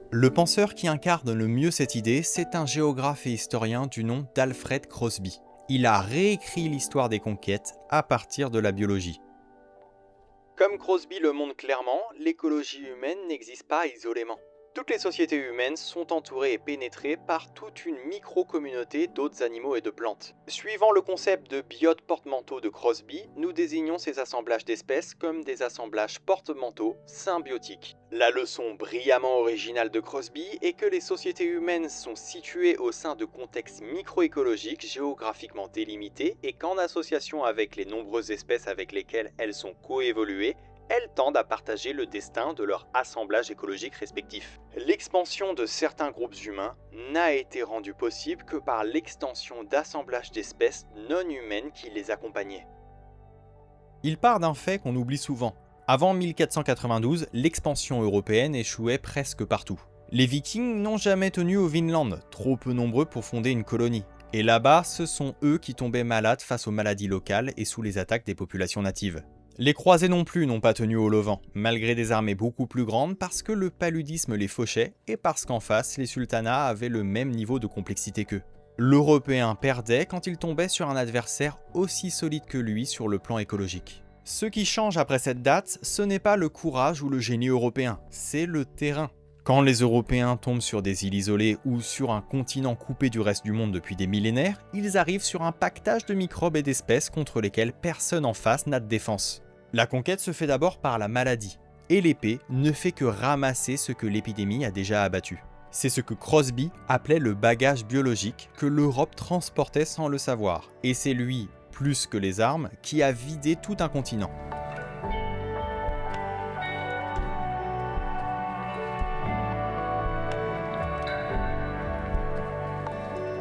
Le penseur qui incarne le mieux cette idée, c'est un géographe et historien du nom d'Alfred Crosby. Il a réécrit l'histoire des conquêtes à partir de la biologie. Comme Crosby le montre clairement, l'écologie humaine n'existe pas isolément. Toutes les sociétés humaines sont entourées et pénétrées par toute une micro-communauté d'autres animaux et de plantes. Suivant le concept de biote porte-manteau de Crosby, nous désignons ces assemblages d'espèces comme des assemblages porte-manteaux symbiotiques. La leçon brillamment originale de Crosby est que les sociétés humaines sont situées au sein de contextes microécologiques géographiquement délimités et qu'en association avec les nombreuses espèces avec lesquelles elles sont coévoluées, elles tendent à partager le destin de leur assemblage écologique respectif. L'expansion de certains groupes humains n'a été rendue possible que par l'extension d'assemblages d'espèces non humaines qui les accompagnaient. Il part d'un fait qu'on oublie souvent. Avant 1492, l'expansion européenne échouait presque partout. Les Vikings n'ont jamais tenu au Vinland, trop peu nombreux pour fonder une colonie. Et là-bas, ce sont eux qui tombaient malades face aux maladies locales et sous les attaques des populations natives. Les croisés non plus n'ont pas tenu au Levant, malgré des armées beaucoup plus grandes parce que le paludisme les fauchait et parce qu'en face, les sultanats avaient le même niveau de complexité qu'eux. L'Européen perdait quand il tombait sur un adversaire aussi solide que lui sur le plan écologique. Ce qui change après cette date, ce n'est pas le courage ou le génie européen, c'est le terrain. Quand les Européens tombent sur des îles isolées ou sur un continent coupé du reste du monde depuis des millénaires, ils arrivent sur un pactage de microbes et d'espèces contre lesquels personne en face n'a de défense. La conquête se fait d'abord par la maladie, et l'épée ne fait que ramasser ce que l'épidémie a déjà abattu. C'est ce que Crosby appelait le bagage biologique que l'Europe transportait sans le savoir, et c'est lui, plus que les armes, qui a vidé tout un continent.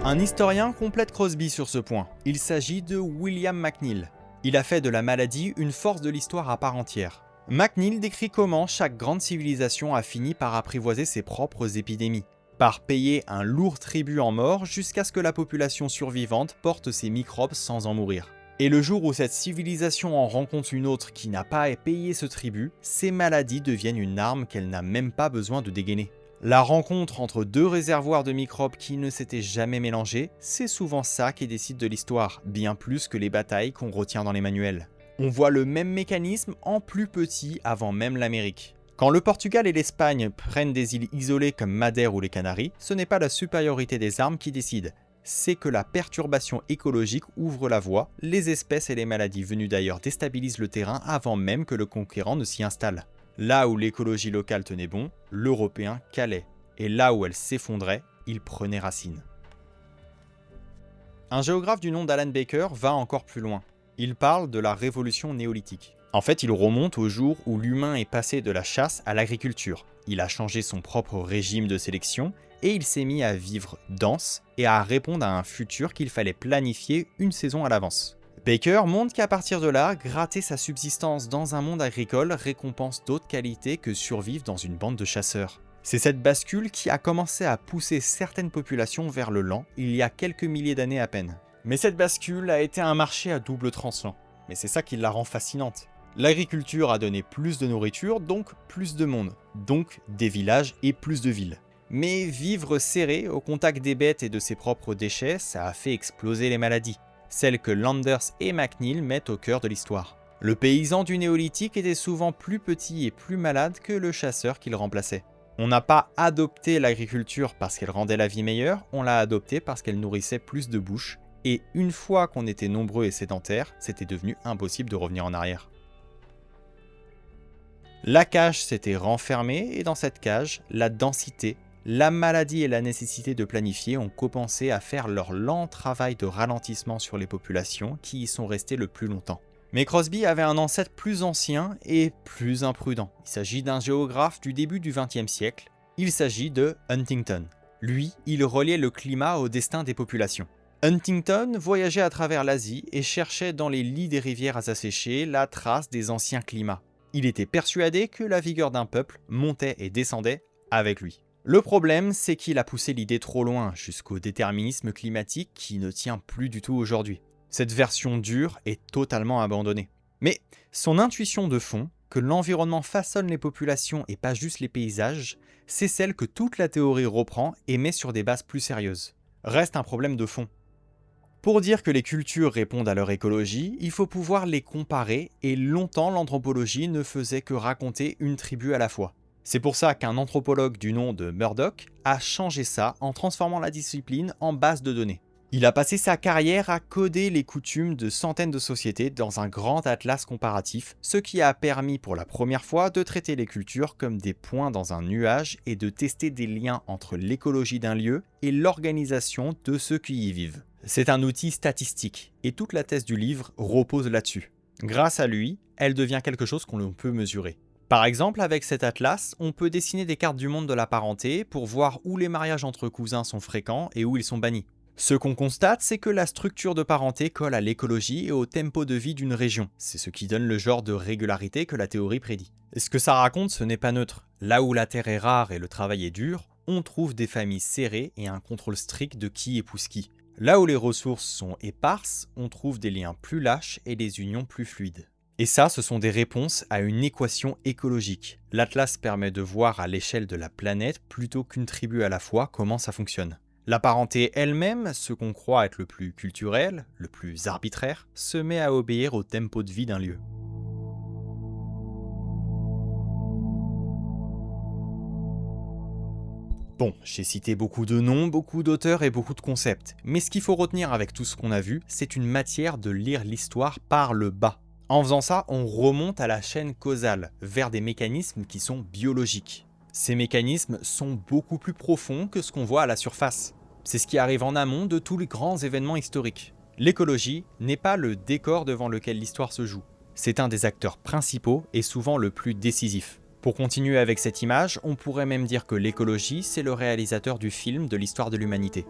Un historien complète Crosby sur ce point. Il s'agit de William McNeill. Il a fait de la maladie une force de l'histoire à part entière. McNeill décrit comment chaque grande civilisation a fini par apprivoiser ses propres épidémies, par payer un lourd tribut en mort jusqu'à ce que la population survivante porte ses microbes sans en mourir. Et le jour où cette civilisation en rencontre une autre qui n'a pas à payer ce tribut, ces maladies deviennent une arme qu'elle n'a même pas besoin de dégainer. La rencontre entre deux réservoirs de microbes qui ne s'étaient jamais mélangés, c'est souvent ça qui décide de l'histoire, bien plus que les batailles qu'on retient dans les manuels. On voit le même mécanisme en plus petit avant même l'Amérique. Quand le Portugal et l'Espagne prennent des îles isolées comme Madère ou les Canaries, ce n'est pas la supériorité des armes qui décide, c'est que la perturbation écologique ouvre la voie, les espèces et les maladies venues d'ailleurs déstabilisent le terrain avant même que le conquérant ne s'y installe. Là où l'écologie locale tenait bon, l'Européen calait, et là où elle s'effondrait, il prenait racine. Un géographe du nom d'Alan Baker va encore plus loin. Il parle de la révolution néolithique. En fait, il remonte au jour où l'humain est passé de la chasse à l'agriculture. Il a changé son propre régime de sélection, et il s'est mis à vivre dense et à répondre à un futur qu'il fallait planifier une saison à l'avance. Baker montre qu'à partir de là, gratter sa subsistance dans un monde agricole récompense d'autres qualités que survivre dans une bande de chasseurs. C'est cette bascule qui a commencé à pousser certaines populations vers le lent il y a quelques milliers d'années à peine. Mais cette bascule a été un marché à double tranchant. Mais c'est ça qui la rend fascinante. L'agriculture a donné plus de nourriture, donc plus de monde, donc des villages et plus de villes. Mais vivre serré au contact des bêtes et de ses propres déchets, ça a fait exploser les maladies. Celles que Landers et McNeill mettent au cœur de l'histoire. Le paysan du néolithique était souvent plus petit et plus malade que le chasseur qu'il remplaçait. On n'a pas adopté l'agriculture parce qu'elle rendait la vie meilleure, on l'a adoptée parce qu'elle nourrissait plus de bouches, et une fois qu'on était nombreux et sédentaires, c'était devenu impossible de revenir en arrière. La cage s'était renfermée, et dans cette cage, la densité La maladie et la nécessité de planifier ont commencé à faire leur lent travail de ralentissement sur les populations qui y sont restées le plus longtemps. Mais Crosby avait un ancêtre plus ancien et plus imprudent. Il s'agit d'un géographe du début du XXe siècle. Il s'agit de Huntington. Lui, il reliait le climat au destin des populations. Huntington voyageait à travers l'Asie et cherchait dans les lits des rivières asséchées la trace des anciens climats. Il était persuadé que la vigueur d'un peuple montait et descendait avec lui. Le problème, c'est qu'il a poussé l'idée trop loin, jusqu'au déterminisme climatique qui ne tient plus du tout aujourd'hui. Cette version dure est totalement abandonnée. Mais son intuition de fond, que l'environnement façonne les populations et pas juste les paysages, c'est celle que toute la théorie reprend et met sur des bases plus sérieuses. Reste un problème de fond. Pour dire que les cultures répondent à leur écologie, il faut pouvoir les comparer et longtemps l'anthropologie ne faisait que raconter une tribu à la fois. C'est pour ça qu'un anthropologue du nom de Murdoch a changé ça en transformant la discipline en base de données. Il a passé sa carrière à coder les coutumes de centaines de sociétés dans un grand atlas comparatif, ce qui a permis pour la première fois de traiter les cultures comme des points dans un nuage et de tester des liens entre l'écologie d'un lieu et l'organisation de ceux qui y vivent. C'est un outil statistique, et toute la thèse du livre repose là-dessus. Grâce à lui, elle devient quelque chose qu'on peut mesurer. Par exemple, avec cet atlas, on peut dessiner des cartes du monde de la parenté pour voir où les mariages entre cousins sont fréquents et où ils sont bannis. Ce qu'on constate, c'est que la structure de parenté colle à l'écologie et au tempo de vie d'une région. C'est ce qui donne le genre de régularité que la théorie prédit. Et ce que ça raconte, ce n'est pas neutre. Là où la terre est rare et le travail est dur, on trouve des familles serrées et un contrôle strict de qui épouse qui. Là où les ressources sont éparses, on trouve des liens plus lâches et des unions plus fluides. Et ça, ce sont des réponses à une équation écologique. L'Atlas permet de voir à l'échelle de la planète, plutôt qu'une tribu à la fois, comment ça fonctionne. La parenté elle-même, ce qu'on croit être le plus culturel, le plus arbitraire, se met à obéir au tempo de vie d'un lieu. Bon, j'ai cité beaucoup de noms, beaucoup d'auteurs et beaucoup de concepts, mais ce qu'il faut retenir avec tout ce qu'on a vu, c'est une matière de lire l'histoire par le bas. En faisant ça, on remonte à la chaîne causale, vers des mécanismes qui sont biologiques. Ces mécanismes sont beaucoup plus profonds que ce qu'on voit à la surface. C'est ce qui arrive en amont de tous les grands événements historiques. L'écologie n'est pas le décor devant lequel l'histoire se joue. C'est un des acteurs principaux et souvent le plus décisif. Pour continuer avec cette image, on pourrait même dire que l'écologie, c'est le réalisateur du film de l'histoire de l'humanité.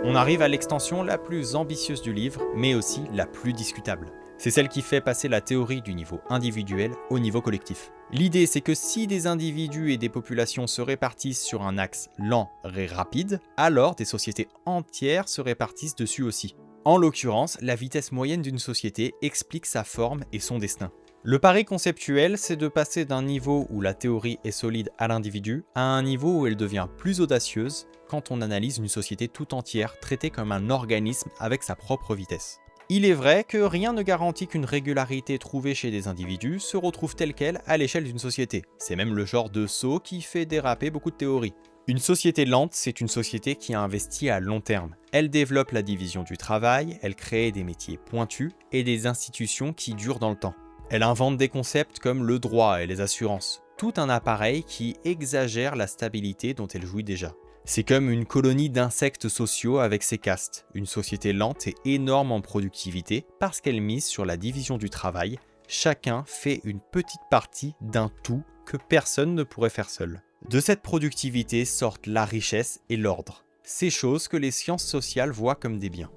On arrive à l'extension la plus ambitieuse du livre, mais aussi la plus discutable. C'est celle qui fait passer la théorie du niveau individuel au niveau collectif. L'idée, c'est que si des individus et des populations se répartissent sur un axe lent et rapide, alors des sociétés entières se répartissent dessus aussi. En l'occurrence, la vitesse moyenne d'une société explique sa forme et son destin. Le pari conceptuel, c'est de passer d'un niveau où la théorie est solide à l'individu à un niveau où elle devient plus audacieuse quand on analyse une société tout entière traitée comme un organisme avec sa propre vitesse. Il est vrai que rien ne garantit qu'une régularité trouvée chez des individus se retrouve telle qu'elle à l'échelle d'une société. C'est même le genre de saut qui fait déraper beaucoup de théories. Une société lente, c'est une société qui a investi à long terme. Elle développe la division du travail, elle crée des métiers pointus et des institutions qui durent dans le temps. Elle invente des concepts comme le droit et les assurances, tout un appareil qui exagère la stabilité dont elle jouit déjà. C'est comme une colonie d'insectes sociaux avec ses castes, une société lente et énorme en productivité parce qu'elle mise sur la division du travail, chacun fait une petite partie d'un tout que personne ne pourrait faire seul. De cette productivité sortent la richesse et l'ordre, ces choses que les sciences sociales voient comme des biens.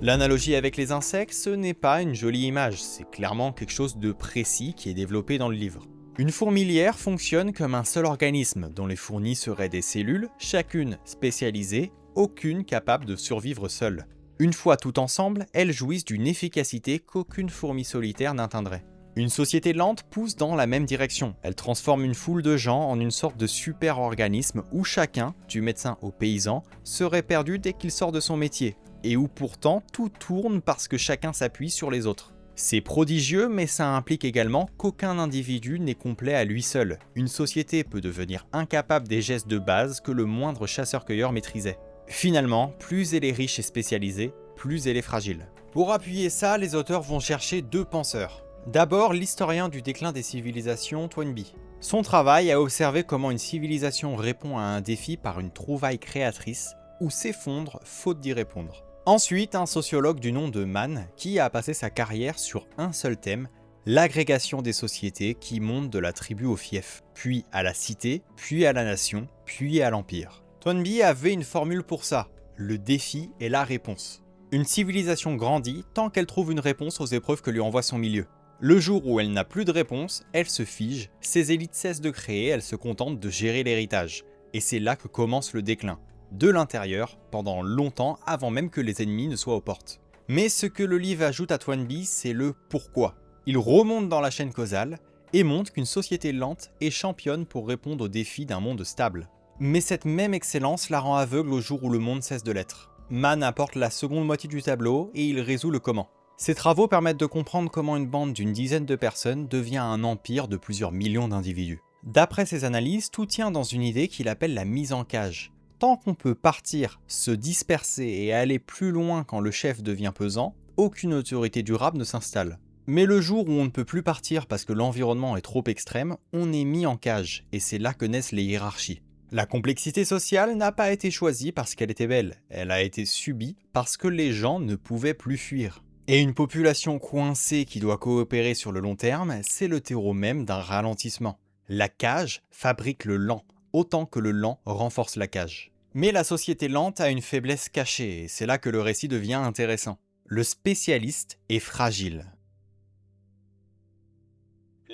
L'analogie avec les insectes, ce n'est pas une jolie image, c'est clairement quelque chose de précis qui est développé dans le livre. Une fourmilière fonctionne comme un seul organisme, dont les fournis seraient des cellules, chacune spécialisée, aucune capable de survivre seule. Une fois tout ensemble, elles jouissent d'une efficacité qu'aucune fourmi solitaire n'atteindrait. Une société lente pousse dans la même direction, elle transforme une foule de gens en une sorte de super-organisme où chacun, du médecin au paysan, serait perdu dès qu'il sort de son métier, et où pourtant tout tourne parce que chacun s'appuie sur les autres. C'est prodigieux, mais ça implique également qu'aucun individu n'est complet à lui seul. Une société peut devenir incapable des gestes de base que le moindre chasseur-cueilleur maîtrisait. Finalement, plus elle est riche et spécialisée, plus elle est fragile. Pour appuyer ça, les auteurs vont chercher deux penseurs. D'abord, l'historien du déclin des civilisations Toynbee. Son travail a observé comment une civilisation répond à un défi par une trouvaille créatrice ou s'effondre faute d'y répondre. Ensuite, un sociologue du nom de Mann qui a passé sa carrière sur un seul thème, l'agrégation des sociétés qui montent de la tribu au fief, puis à la cité, puis à la nation, puis à l'empire. Toynbee avait une formule pour ça, le défi est la réponse. Une civilisation grandit tant qu'elle trouve une réponse aux épreuves que lui envoie son milieu. Le jour où elle n'a plus de réponse, elle se fige, ses élites cessent de créer, elles se contentent de gérer l'héritage. Et c'est là que commence le déclin. De l'intérieur, pendant longtemps avant même que les ennemis ne soient aux portes. Mais ce que le livre ajoute à Toynbee, c'est le pourquoi. Il remonte dans la chaîne causale et montre qu'une société lente est championne pour répondre aux défis d'un monde stable. Mais cette même excellence la rend aveugle au jour où le monde cesse de l'être. Mann apporte la seconde moitié du tableau et il résout le comment. Ces travaux permettent de comprendre comment une bande d'une dizaine de personnes devient un empire de plusieurs millions d'individus. D'après ses analyses, tout tient dans une idée qu'il appelle la mise en cage. Tant qu'on peut partir, se disperser et aller plus loin quand le chef devient pesant, aucune autorité durable ne s'installe. Mais le jour où on ne peut plus partir parce que l'environnement est trop extrême, on est mis en cage, et c'est là que naissent les hiérarchies. La complexité sociale n'a pas été choisie parce qu'elle était belle, elle a été subie parce que les gens ne pouvaient plus fuir. Et une population coincée qui doit coopérer sur le long terme, c'est le terreau même d'un ralentissement. La cage fabrique le lent, autant que le lent renforce la cage. Mais la société lente a une faiblesse cachée, et c'est là que le récit devient intéressant. Le spécialiste est fragile.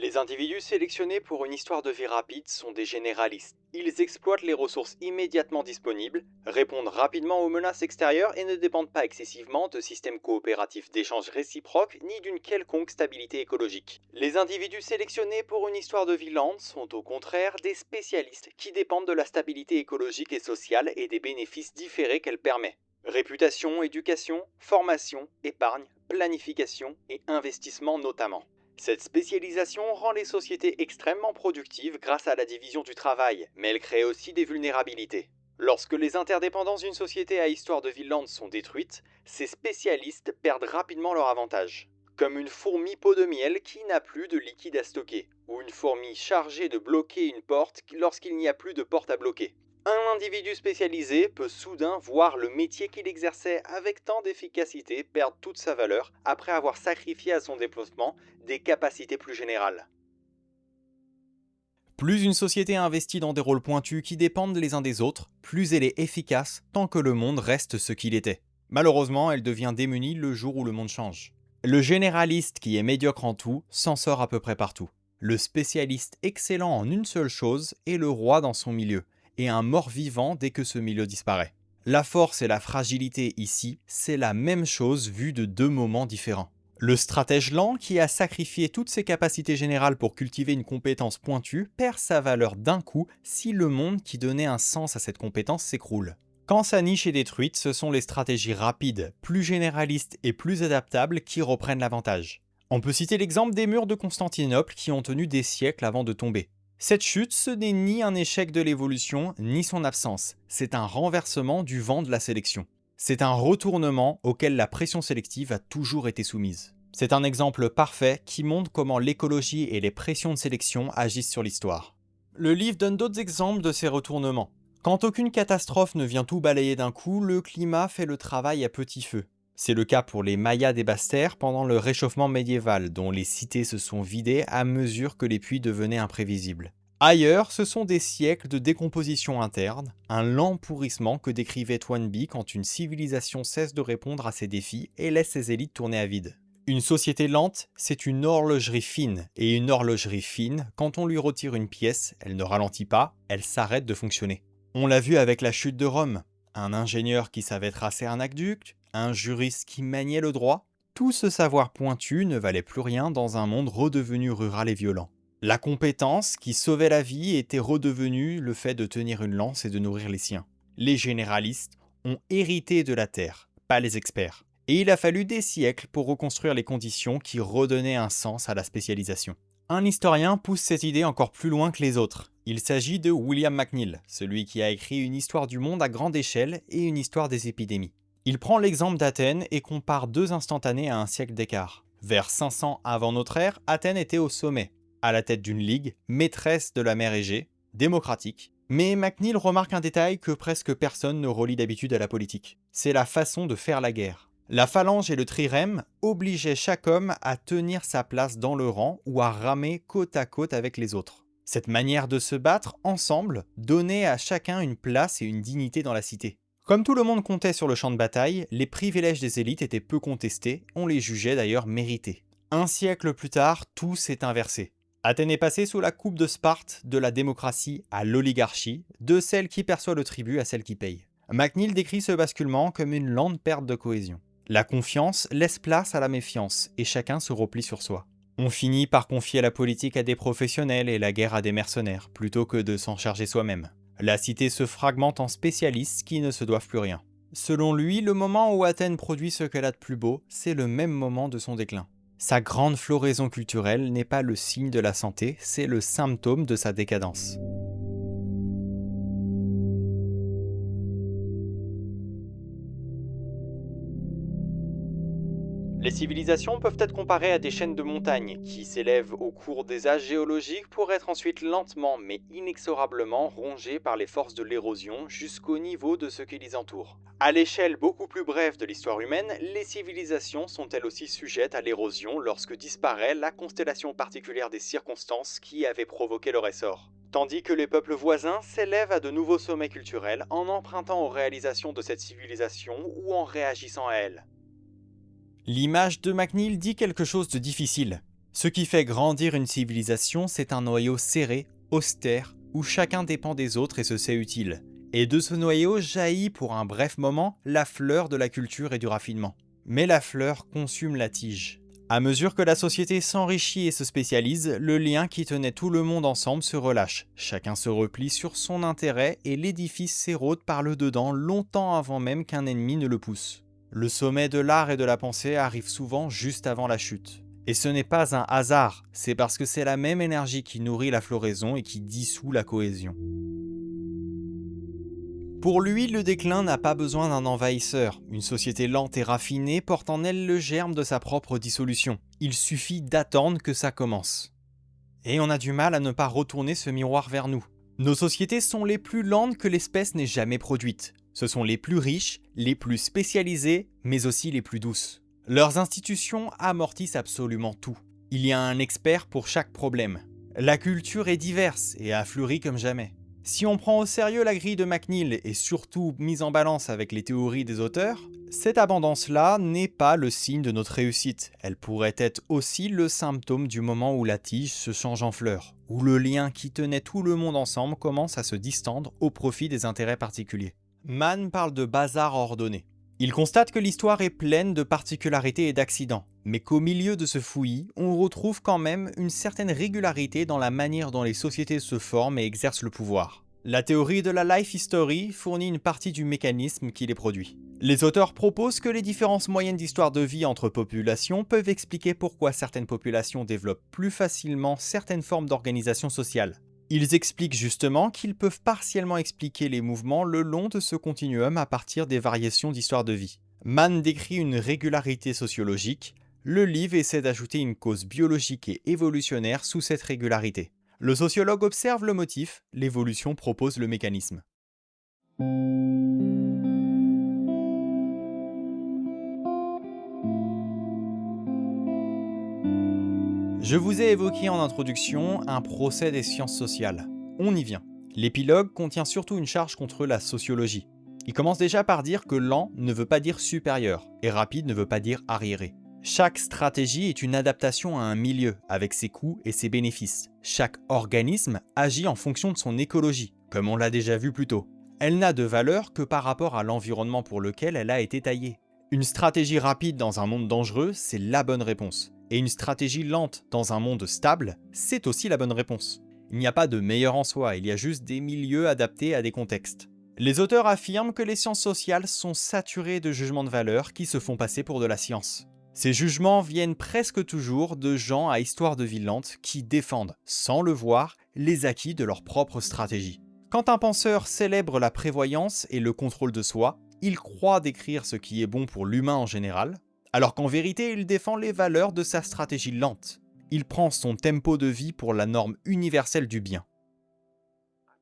Les individus sélectionnés pour une histoire de vie rapide sont des généralistes. Ils exploitent les ressources immédiatement disponibles, répondent rapidement aux menaces extérieures et ne dépendent pas excessivement de systèmes coopératifs d'échange réciproques ni d'une quelconque stabilité écologique. Les individus sélectionnés pour une histoire de vie lente sont au contraire des spécialistes qui dépendent de la stabilité écologique et sociale et des bénéfices différés qu'elle permet. Réputation, éducation, formation, épargne, planification et investissement notamment. Cette spécialisation rend les sociétés extrêmement productives grâce à la division du travail, mais elle crée aussi des vulnérabilités. Lorsque les interdépendances d'une société à histoire de vie lente sont détruites, ces spécialistes perdent rapidement leur avantage. Comme une fourmi pot de miel qui n'a plus de liquide à stocker, ou une fourmi chargée de bloquer une porte lorsqu'il n'y a plus de porte à bloquer. Un individu spécialisé peut soudain voir le métier qu'il exerçait avec tant d'efficacité perdre toute sa valeur après avoir sacrifié à son développement des capacités plus générales. Plus une société investit dans des rôles pointus qui dépendent les uns des autres, plus elle est efficace tant que le monde reste ce qu'il était. Malheureusement, elle devient démunie le jour où le monde change. Le généraliste qui est médiocre en tout s'en sort à peu près partout. Le spécialiste excellent en une seule chose est le roi dans son milieu, et un mort-vivant dès que ce milieu disparaît. La force et la fragilité ici, c'est la même chose vue de deux moments différents. Le stratège lent, qui a sacrifié toutes ses capacités générales pour cultiver une compétence pointue, perd sa valeur d'un coup si le monde qui donnait un sens à cette compétence s'écroule. Quand sa niche est détruite, ce sont les stratégies rapides, plus généralistes et plus adaptables qui reprennent l'avantage. On peut citer l'exemple des murs de Constantinople qui ont tenu des siècles avant de tomber. Cette chute, ce n'est ni un échec de l'évolution, ni son absence. C'est un renversement du vent de la sélection. C'est un retournement auquel la pression sélective a toujours été soumise. C'est un exemple parfait qui montre comment l'écologie et les pressions de sélection agissent sur l'histoire. Le livre donne d'autres exemples de ces retournements. Quand aucune catastrophe ne vient tout balayer d'un coup, le climat fait le travail à petit feu. C'est le cas pour les Mayas des Basses-Terres pendant le réchauffement médiéval, dont les cités se sont vidées à mesure que les puits devenaient imprévisibles. Ailleurs, ce sont des siècles de décomposition interne, un lent pourrissement que décrivait Toynbee quand une civilisation cesse de répondre à ses défis et laisse ses élites tourner à vide. Une société lente, c'est une horlogerie fine, et une horlogerie fine, quand on lui retire une pièce, elle ne ralentit pas, elle s'arrête de fonctionner. On l'a vu avec la chute de Rome, un ingénieur qui savait tracer un aqueduc, un juriste qui maniait le droit, tout ce savoir pointu ne valait plus rien dans un monde redevenu rural et violent. La compétence qui sauvait la vie était redevenue le fait de tenir une lance et de nourrir les siens. Les généralistes ont hérité de la terre, pas les experts. Et il a fallu des siècles pour reconstruire les conditions qui redonnaient un sens à la spécialisation. Un historien pousse cette idée encore plus loin que les autres. Il s'agit de William McNeill, celui qui a écrit une histoire du monde à grande échelle et une histoire des épidémies. Il prend l'exemple d'Athènes et compare deux instantanés à un siècle d'écart. Vers 500 avant notre ère, Athènes était au sommet, à la tête d'une ligue, maîtresse de la mer Égée, démocratique. Mais McNeill remarque un détail que presque personne ne relie d'habitude à la politique. C'est la façon de faire la guerre. La phalange et le trirème obligeaient chaque homme à tenir sa place dans le rang ou à ramer côte à côte avec les autres. Cette manière de se battre ensemble donnait à chacun une place et une dignité dans la cité. Comme tout le monde comptait sur le champ de bataille, les privilèges des élites étaient peu contestés, on les jugeait d'ailleurs mérités. Un siècle plus tard, tout s'est inversé. Athènes est passée sous la coupe de Sparte de la démocratie à l'oligarchie, de celle qui perçoit le tribut à celle qui paye. McNeill décrit ce basculement comme une lente perte de cohésion. La confiance laisse place à la méfiance et chacun se replie sur soi. On finit par confier la politique à des professionnels et la guerre à des mercenaires, plutôt que de s'en charger soi-même. La cité se fragmente en spécialistes qui ne se doivent plus rien. Selon lui, le moment où Athènes produit ce qu'elle a de plus beau, c'est le même moment de son déclin. Sa grande floraison culturelle n'est pas le signe de la santé, c'est le symptôme de sa décadence. Les civilisations peuvent être comparées à des chaînes de montagnes qui s'élèvent au cours des âges géologiques pour être ensuite lentement mais inexorablement rongées par les forces de l'érosion jusqu'au niveau de ce qui les entoure. À l'échelle beaucoup plus brève de l'histoire humaine, les civilisations sont elles aussi sujettes à l'érosion lorsque disparaît la constellation particulière des circonstances qui avaient provoqué leur essor. Tandis que les peuples voisins s'élèvent à de nouveaux sommets culturels en empruntant aux réalisations de cette civilisation ou en réagissant à elle. L'image de McNeill dit quelque chose de difficile. Ce qui fait grandir une civilisation, c'est un noyau serré, austère, où chacun dépend des autres et se sait utile. Et de ce noyau jaillit pour un bref moment la fleur de la culture et du raffinement. Mais la fleur consume la tige. À mesure que la société s'enrichit et se spécialise, le lien qui tenait tout le monde ensemble se relâche. Chacun se replie sur son intérêt et l'édifice s'érode par le dedans longtemps avant même qu'un ennemi ne le pousse. Le sommet de l'art et de la pensée arrive souvent juste avant la chute. Et ce n'est pas un hasard, c'est parce que c'est la même énergie qui nourrit la floraison et qui dissout la cohésion. Pour lui, le déclin n'a pas besoin d'un envahisseur. Une société lente et raffinée porte en elle le germe de sa propre dissolution. Il suffit d'attendre que ça commence. Et on a du mal à ne pas retourner ce miroir vers nous. Nos sociétés sont les plus lentes que l'espèce n'ait jamais produites. Ce sont les plus riches, les plus spécialisées, mais aussi les plus douces. Leurs institutions amortissent absolument tout. Il y a un expert pour chaque problème. La culture est diverse et a fleuri comme jamais. Si on prend au sérieux la grille de McNeill et surtout mise en balance avec les théories des auteurs, cette abondance-là n'est pas le signe de notre réussite. Elle pourrait être aussi le symptôme du moment où la tige se change en fleur, où le lien qui tenait tout le monde ensemble commence à se distendre au profit des intérêts particuliers. Mann parle de bazar ordonné. Il constate que l'histoire est pleine de particularités et d'accidents, mais qu'au milieu de ce fouillis, on retrouve quand même une certaine régularité dans la manière dont les sociétés se forment et exercent le pouvoir. La théorie de la life history fournit une partie du mécanisme qui les produit. Les auteurs proposent que les différences moyennes d'histoire de vie entre populations peuvent expliquer pourquoi certaines populations développent plus facilement certaines formes d'organisation sociale. Ils expliquent justement qu'ils peuvent partiellement expliquer les mouvements le long de ce continuum à partir des variations d'histoire de vie. Mann décrit une régularité sociologique, le livre essaie d'ajouter une cause biologique et évolutionnaire sous cette régularité. Le sociologue observe le motif, l'évolution propose le mécanisme. Je vous ai évoqué en introduction un procès des sciences sociales. On y vient. L'épilogue contient surtout une charge contre la sociologie. Il commence déjà par dire que lent ne veut pas dire supérieur, et rapide ne veut pas dire arriéré. Chaque stratégie est une adaptation à un milieu, avec ses coûts et ses bénéfices. Chaque organisme agit en fonction de son écologie, comme on l'a déjà vu plus tôt. Elle n'a de valeur que par rapport à l'environnement pour lequel elle a été taillée. Une stratégie rapide dans un monde dangereux, c'est la bonne réponse. Et une stratégie lente dans un monde stable, c'est aussi la bonne réponse. Il n'y a pas de meilleur en soi, il y a juste des milieux adaptés à des contextes. Les auteurs affirment que les sciences sociales sont saturées de jugements de valeur qui se font passer pour de la science. Ces jugements viennent presque toujours de gens à histoire de vie lente qui défendent, sans le voir, les acquis de leur propre stratégie. Quand un penseur célèbre la prévoyance et le contrôle de soi, il croit décrire ce qui est bon pour l'humain en général, alors qu'en vérité il défend les valeurs de sa stratégie lente. Il prend son tempo de vie pour la norme universelle du bien.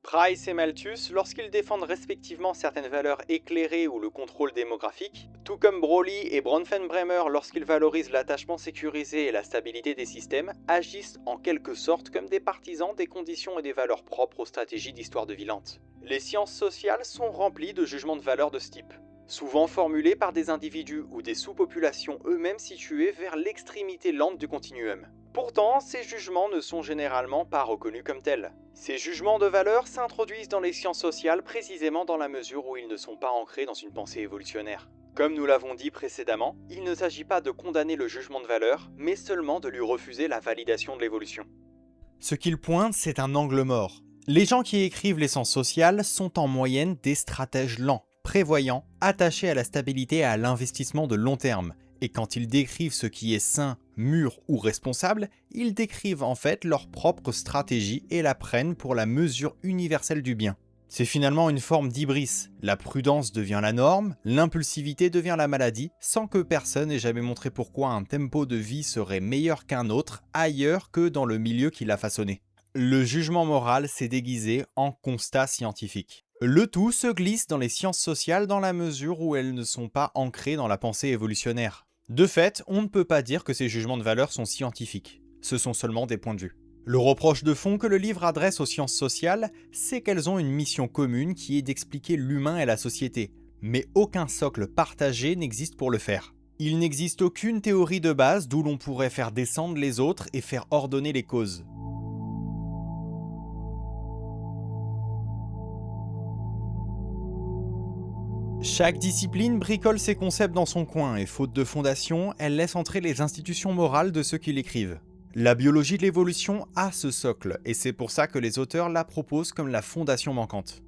Price et Malthus, lorsqu'ils défendent respectivement certaines valeurs éclairées ou le contrôle démographique, tout comme Broly et Bronfenbrenner lorsqu'ils valorisent l'attachement sécurisé et la stabilité des systèmes, agissent en quelque sorte comme des partisans des conditions et des valeurs propres aux stratégies d'histoire de vie lente. Les sciences sociales sont remplies de jugements de valeur de ce type, souvent formulés par des individus ou des sous-populations eux-mêmes situés vers l'extrémité lente du continuum. Pourtant, ces jugements ne sont généralement pas reconnus comme tels. Ces jugements de valeur s'introduisent dans les sciences sociales précisément dans la mesure où ils ne sont pas ancrés dans une pensée évolutionnaire. Comme nous l'avons dit précédemment, il ne s'agit pas de condamner le jugement de valeur, mais seulement de lui refuser la validation de l'évolution. Ce qu'il pointe, c'est un angle mort. Les gens qui écrivent les sciences sociales sont en moyenne des stratèges lents, prévoyants, attachés à la stabilité et à l'investissement de long terme. Et quand ils décrivent ce qui est sain, mûr ou responsable, ils décrivent en fait leur propre stratégie et la prennent pour la mesure universelle du bien. C'est finalement une forme d'hybris. La prudence devient la norme, l'impulsivité devient la maladie, sans que personne ait jamais montré pourquoi un tempo de vie serait meilleur qu'un autre ailleurs que dans le milieu qui l'a façonné. Le jugement moral s'est déguisé en constat scientifique. Le tout se glisse dans les sciences sociales dans la mesure où elles ne sont pas ancrées dans la pensée évolutionnaire. De fait, on ne peut pas dire que ces jugements de valeur sont scientifiques. Ce sont seulement des points de vue. Le reproche de fond que le livre adresse aux sciences sociales, c'est qu'elles ont une mission commune qui est d'expliquer l'humain et la société. Mais aucun socle partagé n'existe pour le faire. Il n'existe aucune théorie de base d'où l'on pourrait faire descendre les autres et faire ordonner les causes. Chaque discipline bricole ses concepts dans son coin et faute de fondation, elle laisse entrer les institutions morales de ceux qui l'écrivent. La biologie de l'évolution a ce socle et c'est pour ça que les auteurs la proposent comme la fondation manquante.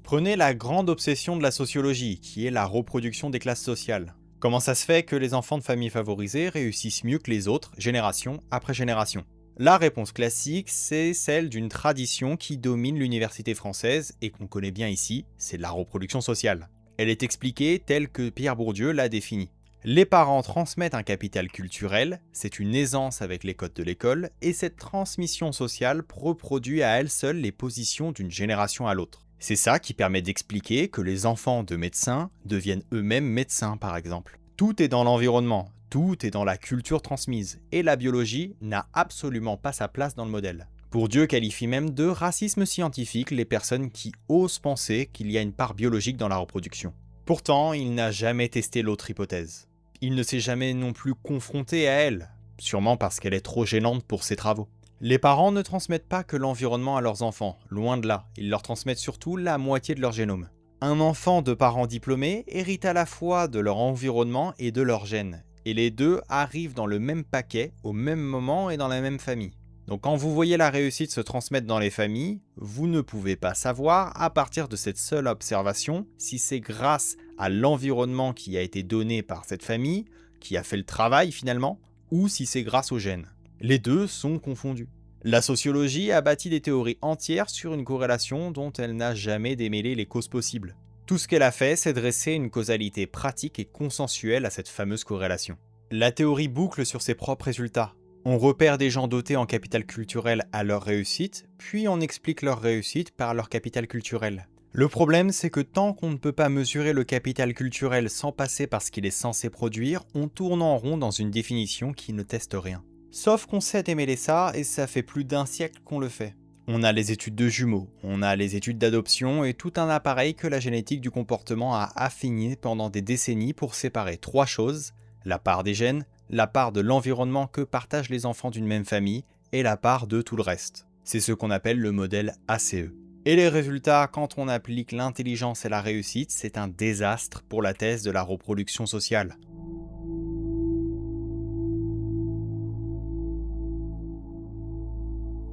Prenez la grande obsession de la sociologie, qui est la reproduction des classes sociales. Comment ça se fait que les enfants de familles favorisées réussissent mieux que les autres, génération après génération ? La réponse classique, c'est celle d'une tradition qui domine l'université française et qu'on connaît bien ici, c'est la reproduction sociale. Elle est expliquée telle que Pierre Bourdieu l'a définie. Les parents transmettent un capital culturel, c'est une aisance avec les codes de l'école, et cette transmission sociale reproduit à elle seule les positions d'une génération à l'autre. C'est ça qui permet d'expliquer que les enfants de médecins deviennent eux-mêmes médecins par exemple. Tout est dans l'environnement, tout est dans la culture transmise, et la biologie n'a absolument pas sa place dans le modèle. Bourdieu qualifie même de racisme scientifique les personnes qui osent penser qu'il y a une part biologique dans la reproduction. Pourtant, il n'a jamais testé l'autre hypothèse. Il ne s'est jamais non plus confronté à elle, sûrement parce qu'elle est trop gênante pour ses travaux. Les parents ne transmettent pas que l'environnement à leurs enfants, loin de là, ils leur transmettent surtout la moitié de leur génome. Un enfant de parents diplômés hérite à la fois de leur environnement et de leurs gènes, et les deux arrivent dans le même paquet, au même moment et dans la même famille. Donc quand vous voyez la réussite se transmettre dans les familles, vous ne pouvez pas savoir, à partir de cette seule observation, si c'est grâce à l'environnement qui a été donné par cette famille, qui a fait le travail finalement, ou si c'est grâce aux gènes. Les deux sont confondus. La sociologie a bâti des théories entières sur une corrélation dont elle n'a jamais démêlé les causes possibles. Tout ce qu'elle a fait, c'est dresser une causalité pratique et consensuelle à cette fameuse corrélation. La théorie boucle sur ses propres résultats. On repère des gens dotés en capital culturel à leur réussite, puis on explique leur réussite par leur capital culturel. Le problème, c'est que tant qu'on ne peut pas mesurer le capital culturel sans passer par ce qu'il est censé produire, on tourne en rond dans une définition qui ne teste rien. Sauf qu'on sait démêler ça, et ça fait plus d'1 siècle qu'on le fait. On a les études de jumeaux, on a les études d'adoption et tout un appareil que la génétique du comportement a affiné pendant des décennies pour séparer 3 choses, la part des gènes, la part de l'environnement que partagent les enfants d'une même famille et la part de tout le reste. C'est ce qu'on appelle le modèle ACE. Et les résultats, quand on applique l'intelligence et la réussite, c'est un désastre pour la thèse de la reproduction sociale.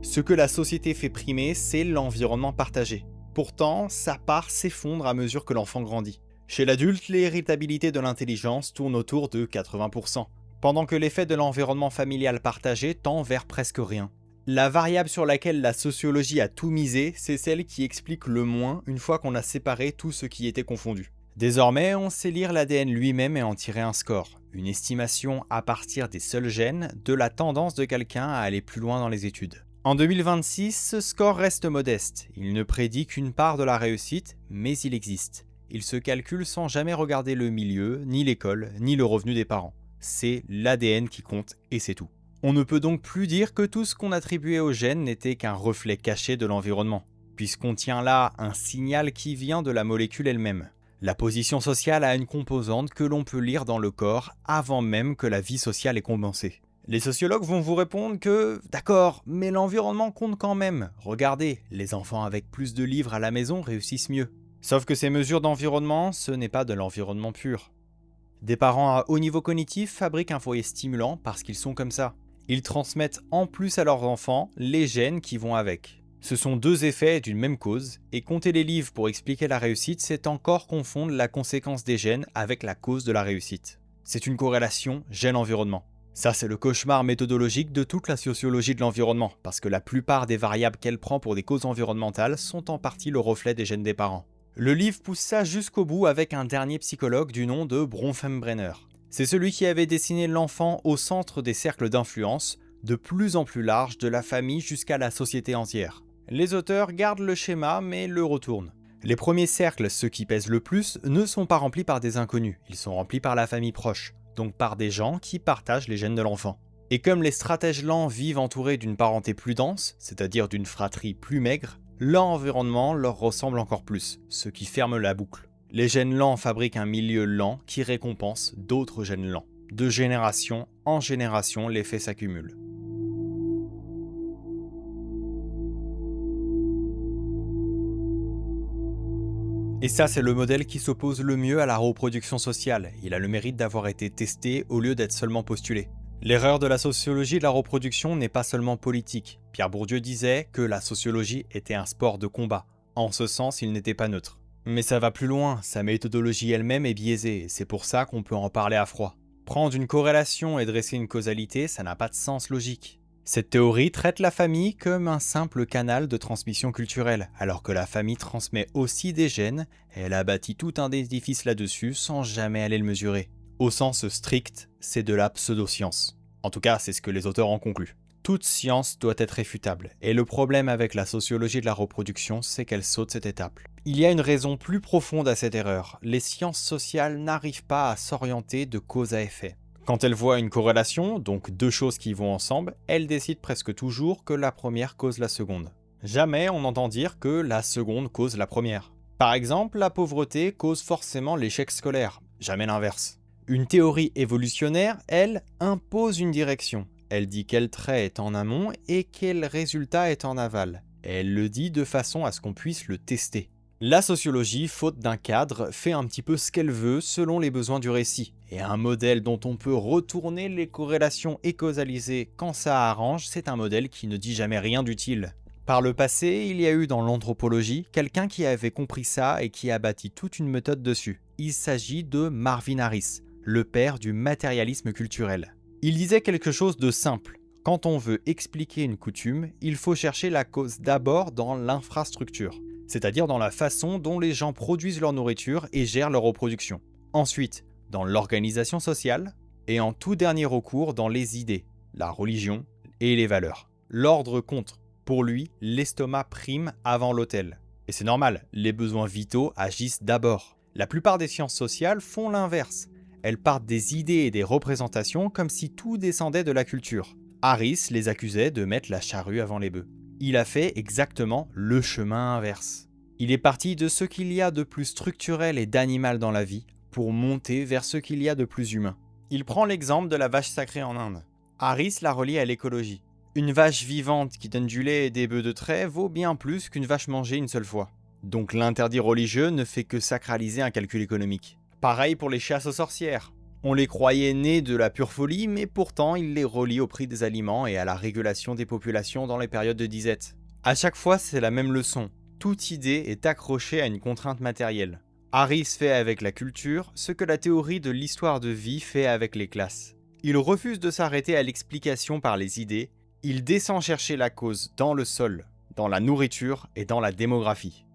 Ce que la société fait primer, c'est l'environnement partagé. Pourtant, sa part s'effondre à mesure que l'enfant grandit. Chez l'adulte, l'héritabilité de l'intelligence tourne autour de 80%, pendant que l'effet de l'environnement familial partagé tend vers presque rien. La variable sur laquelle la sociologie a tout misé, c'est celle qui explique le moins une fois qu'on a séparé tout ce qui était confondu. Désormais, on sait lire l'ADN lui-même et en tirer un score, une estimation à partir des seuls gènes de la tendance de quelqu'un à aller plus loin dans les études. En 2026, ce score reste modeste, il ne prédit qu'une part de la réussite, mais il existe. Il se calcule sans jamais regarder le milieu, ni l'école, ni le revenu des parents. C'est l'ADN qui compte et c'est tout. On ne peut donc plus dire que tout ce qu'on attribuait aux gènes n'était qu'un reflet caché de l'environnement, puisqu'on tient là un signal qui vient de la molécule elle-même. La position sociale a une composante que l'on peut lire dans le corps avant même que la vie sociale ait commencé. Les sociologues vont vous répondre que, d'accord, mais l'environnement compte quand même. Regardez, les enfants avec plus de livres à la maison réussissent mieux. Sauf que ces mesures d'environnement, ce n'est pas de l'environnement pur. Des parents à haut niveau cognitif fabriquent un foyer stimulant parce qu'ils sont comme ça. Ils transmettent en plus à leurs enfants les gènes qui vont avec. Ce sont deux effets d'une même cause, et compter les livres pour expliquer la réussite, c'est encore confondre la conséquence des gènes avec la cause de la réussite. C'est une corrélation gène-environnement. Ça, c'est le cauchemar méthodologique de toute la sociologie de l'environnement, parce que la plupart des variables qu'elle prend pour des causes environnementales sont en partie le reflet des gènes des parents. Le livre pousse ça jusqu'au bout avec un dernier psychologue du nom de Bronfenbrenner. C'est celui qui avait dessiné l'enfant au centre des cercles d'influence, de plus en plus larges de la famille jusqu'à la société entière. Les auteurs gardent le schéma mais le retournent. Les premiers cercles, ceux qui pèsent le plus, ne sont pas remplis par des inconnus, ils sont remplis par la famille proche, donc par des gens qui partagent les gènes de l'enfant. Et comme les stratèges lents vivent entourés d'une parenté plus dense, c'est-à-dire d'une fratrie plus maigre, leur environnement leur ressemble encore plus, ce qui ferme la boucle. Les gènes lents fabriquent un milieu lent qui récompense d'autres gènes lents. De génération en génération, l'effet s'accumule. Et ça, c'est le modèle qui s'oppose le mieux à la reproduction sociale. Il a le mérite d'avoir été testé au lieu d'être seulement postulé. L'erreur de la sociologie de la reproduction n'est pas seulement politique. Pierre Bourdieu disait que la sociologie était un sport de combat. En ce sens, il n'était pas neutre. Mais ça va plus loin, sa méthodologie elle-même est biaisée, et c'est pour ça qu'on peut en parler à froid. Prendre une corrélation et dresser une causalité, ça n'a pas de sens logique. Cette théorie traite la famille comme un simple canal de transmission culturelle, alors que la famille transmet aussi des gènes, et elle a bâti tout un édifice là-dessus sans jamais aller le mesurer. Au sens strict, c'est de la pseudo-science. En tout cas, c'est ce que les auteurs en concluent. Toute science doit être réfutable, et le problème avec la sociologie de la reproduction, c'est qu'elle saute cette étape. Il y a une raison plus profonde à cette erreur. Les sciences sociales n'arrivent pas à s'orienter de cause à effet. Quand elles voient une corrélation, donc deux choses qui vont ensemble, elles décident presque toujours que la première cause la seconde. Jamais on entend dire que la seconde cause la première. Par exemple, la pauvreté cause forcément l'échec scolaire, jamais l'inverse. Une théorie évolutionnaire, elle, impose une direction. Elle dit quel trait est en amont et quel résultat est en aval. Et elle le dit de façon à ce qu'on puisse le tester. La sociologie, faute d'un cadre, fait un petit peu ce qu'elle veut selon les besoins du récit. Et un modèle dont on peut retourner les corrélations et causaliser quand ça arrange, c'est un modèle qui ne dit jamais rien d'utile. Par le passé, il y a eu dans l'anthropologie quelqu'un qui avait compris ça et qui a bâti toute une méthode dessus. Il s'agit de Marvin Harris, le père du matérialisme culturel. Il disait quelque chose de simple. Quand on veut expliquer une coutume, il faut chercher la cause d'abord dans l'infrastructure, c'est-à-dire dans la façon dont les gens produisent leur nourriture et gèrent leur reproduction. Ensuite, dans l'organisation sociale, et en tout dernier recours dans les idées, la religion et les valeurs. L'ordre compte. Pour lui, l'estomac prime avant l'autel. Et c'est normal, les besoins vitaux agissent d'abord. La plupart des sciences sociales font l'inverse. Elles partent des idées et des représentations comme si tout descendait de la culture. Harris les accusait de mettre la charrue avant les bœufs. Il a fait exactement le chemin inverse. Il est parti de ce qu'il y a de plus structurel et d'animal dans la vie pour monter vers ce qu'il y a de plus humain. Il prend l'exemple de la vache sacrée en Inde. Harris la relie à l'écologie. Une vache vivante qui donne du lait et des bœufs de trait vaut bien plus qu'une vache mangée une seule fois. Donc l'interdit religieux ne fait que sacraliser un calcul économique. Pareil pour les chasses aux sorcières. On les croyait nés de la pure folie, mais pourtant ils les relient au prix des aliments et à la régulation des populations dans les périodes de disette. À chaque fois, c'est la même leçon. toute idée est accrochée à une contrainte matérielle. Harris fait avec la culture ce que la théorie de l'histoire de vie fait avec les classes. Il refuse de s'arrêter à l'explication par les idées, il descend chercher la cause dans le sol, dans la nourriture et dans la démographie.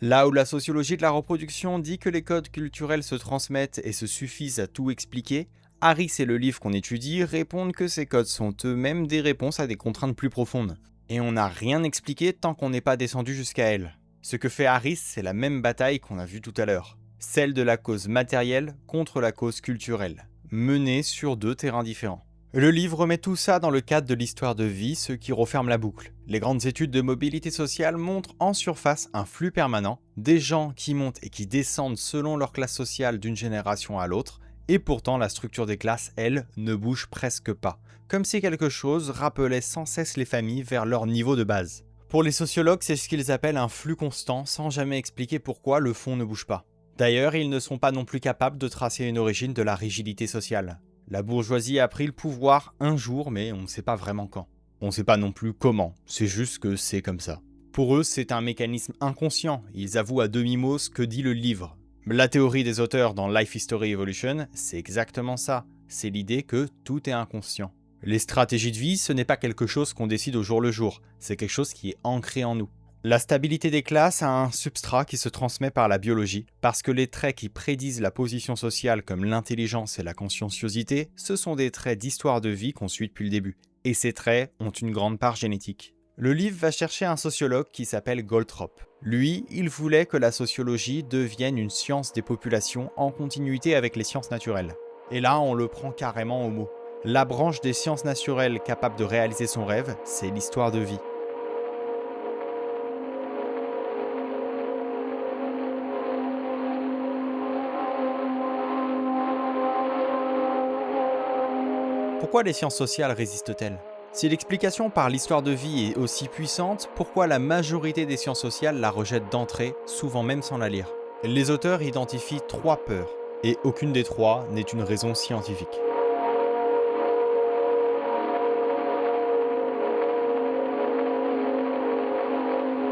Là où la sociologie de la reproduction dit que les codes culturels se transmettent et se suffisent à tout expliquer, Harris et le livre qu'on étudie répondent que ces codes sont eux-mêmes des réponses à des contraintes plus profondes. Et on n'a rien expliqué tant qu'on n'est pas descendu jusqu'à elles. Ce que fait Harris, c'est la même bataille qu'on a vue tout à l'heure. Celle de la cause matérielle contre la cause culturelle, menée sur deux terrains différents. Le livre remet tout ça dans le cadre de l'histoire de vie, ce qui referme la boucle. Les grandes études de mobilité sociale montrent en surface un flux permanent, des gens qui montent et qui descendent selon leur classe sociale d'une génération à l'autre, et pourtant la structure des classes, elle, ne bouge presque pas, comme si quelque chose rappelait sans cesse les familles vers leur niveau de base. Pour les sociologues, c'est ce qu'ils appellent un flux constant, sans jamais expliquer pourquoi le fond ne bouge pas. D'ailleurs, ils ne sont pas non plus capables de tracer une origine de la rigidité sociale. La bourgeoisie a pris le pouvoir un jour, mais on ne sait pas vraiment quand. On ne sait pas non plus comment, c'est juste que c'est comme ça. Pour eux, c'est un mécanisme inconscient, ils avouent à demi-mot ce que dit le livre. La théorie des auteurs dans Life History Evolution, c'est exactement ça, c'est l'idée que tout est inconscient. Les stratégies de vie, ce n'est pas quelque chose qu'on décide au jour le jour, c'est quelque chose qui est ancré en nous. La stabilité des classes a un substrat qui se transmet par la biologie, parce que les traits qui prédisent la position sociale comme l'intelligence et la conscienciosité, ce sont des traits d'histoire de vie qu'on suit depuis le début. Et ces traits ont une grande part génétique. Le livre va chercher un sociologue qui s'appelle Goldthrop. Lui, il voulait que la sociologie devienne une science des populations en continuité avec les sciences naturelles. Et là, on le prend carrément au mot. La branche des sciences naturelles capable de réaliser son rêve, c'est l'histoire de vie. Pourquoi les sciences sociales résistent-elles ? Si l'explication par l'histoire de vie est aussi puissante, pourquoi la majorité des sciences sociales la rejettent d'entrée, souvent même sans la lire ? Les auteurs identifient 3 peurs, et aucune des 3 n'est une raison scientifique.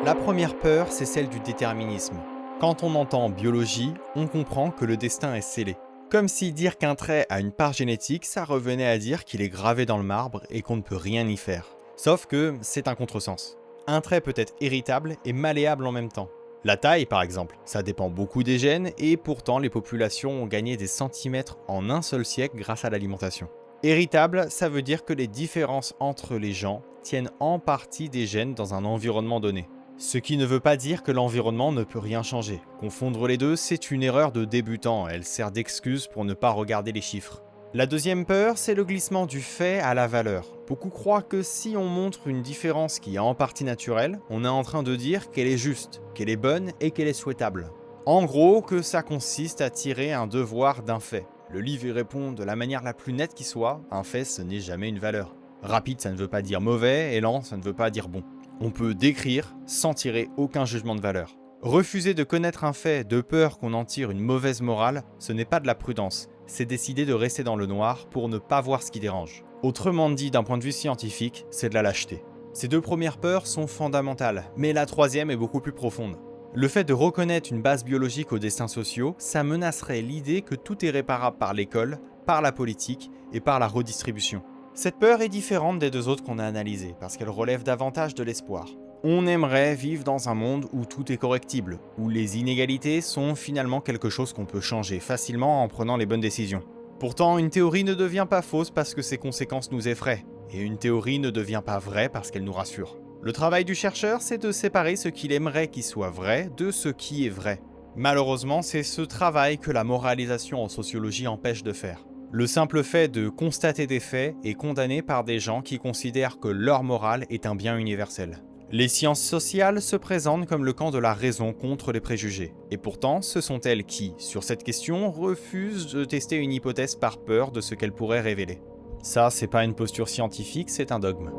La première peur, c'est celle du déterminisme. Quand on entend biologie, on comprend que le destin est scellé. Comme si dire qu'un trait a une part génétique, ça revenait à dire qu'il est gravé dans le marbre et qu'on ne peut rien y faire. Sauf que c'est un contresens. Un trait peut être héritable et malléable en même temps. La taille, par exemple, ça dépend beaucoup des gènes et pourtant les populations ont gagné des centimètres en un seul siècle grâce à l'alimentation. Héritable, ça veut dire que les différences entre les gens tiennent en partie des gènes dans un environnement donné. Ce qui ne veut pas dire que l'environnement ne peut rien changer. Confondre les deux, c'est une erreur de débutant, elle sert d'excuse pour ne pas regarder les chiffres. La deuxième peur, c'est le glissement du fait à la valeur. Beaucoup croient que si on montre une différence qui est en partie naturelle, on est en train de dire qu'elle est juste, qu'elle est bonne et qu'elle est souhaitable. En gros, que ça consiste à tirer un devoir d'un fait. Le livre y répond de la manière la plus nette qui soit, un fait ce n'est jamais une valeur. Rapide, ça ne veut pas dire mauvais, et lent, ça ne veut pas dire bon. On peut décrire sans tirer aucun jugement de valeur. Refuser de connaître un fait de peur qu'on en tire une mauvaise morale, ce n'est pas de la prudence, c'est décider de rester dans le noir pour ne pas voir ce qui dérange. Autrement dit, d'un point de vue scientifique, c'est de la lâcheté. Ces 2 premières peurs sont fondamentales, mais la troisième est beaucoup plus profonde. Le fait de reconnaître une base biologique aux destins sociaux, ça menacerait l'idée que tout est réparable par l'école, par la politique et par la redistribution. Cette peur est différente des 2 autres qu'on a analysées, parce qu'elle relève davantage de l'espoir. On aimerait vivre dans un monde où tout est correctible, où les inégalités sont finalement quelque chose qu'on peut changer facilement en prenant les bonnes décisions. Pourtant, une théorie ne devient pas fausse parce que ses conséquences nous effraient, et une théorie ne devient pas vraie parce qu'elle nous rassure. Le travail du chercheur, c'est de séparer ce qu'il aimerait qu'il soit vrai de ce qui est vrai. Malheureusement, c'est ce travail que la moralisation en sociologie empêche de faire. Le simple fait de constater des faits est condamné par des gens qui considèrent que leur morale est un bien universel. Les sciences sociales se présentent comme le camp de la raison contre les préjugés. Et pourtant, ce sont elles qui, sur cette question, refusent de tester une hypothèse par peur de ce qu'elle pourrait révéler. Ça, c'est pas une posture scientifique, c'est un dogme.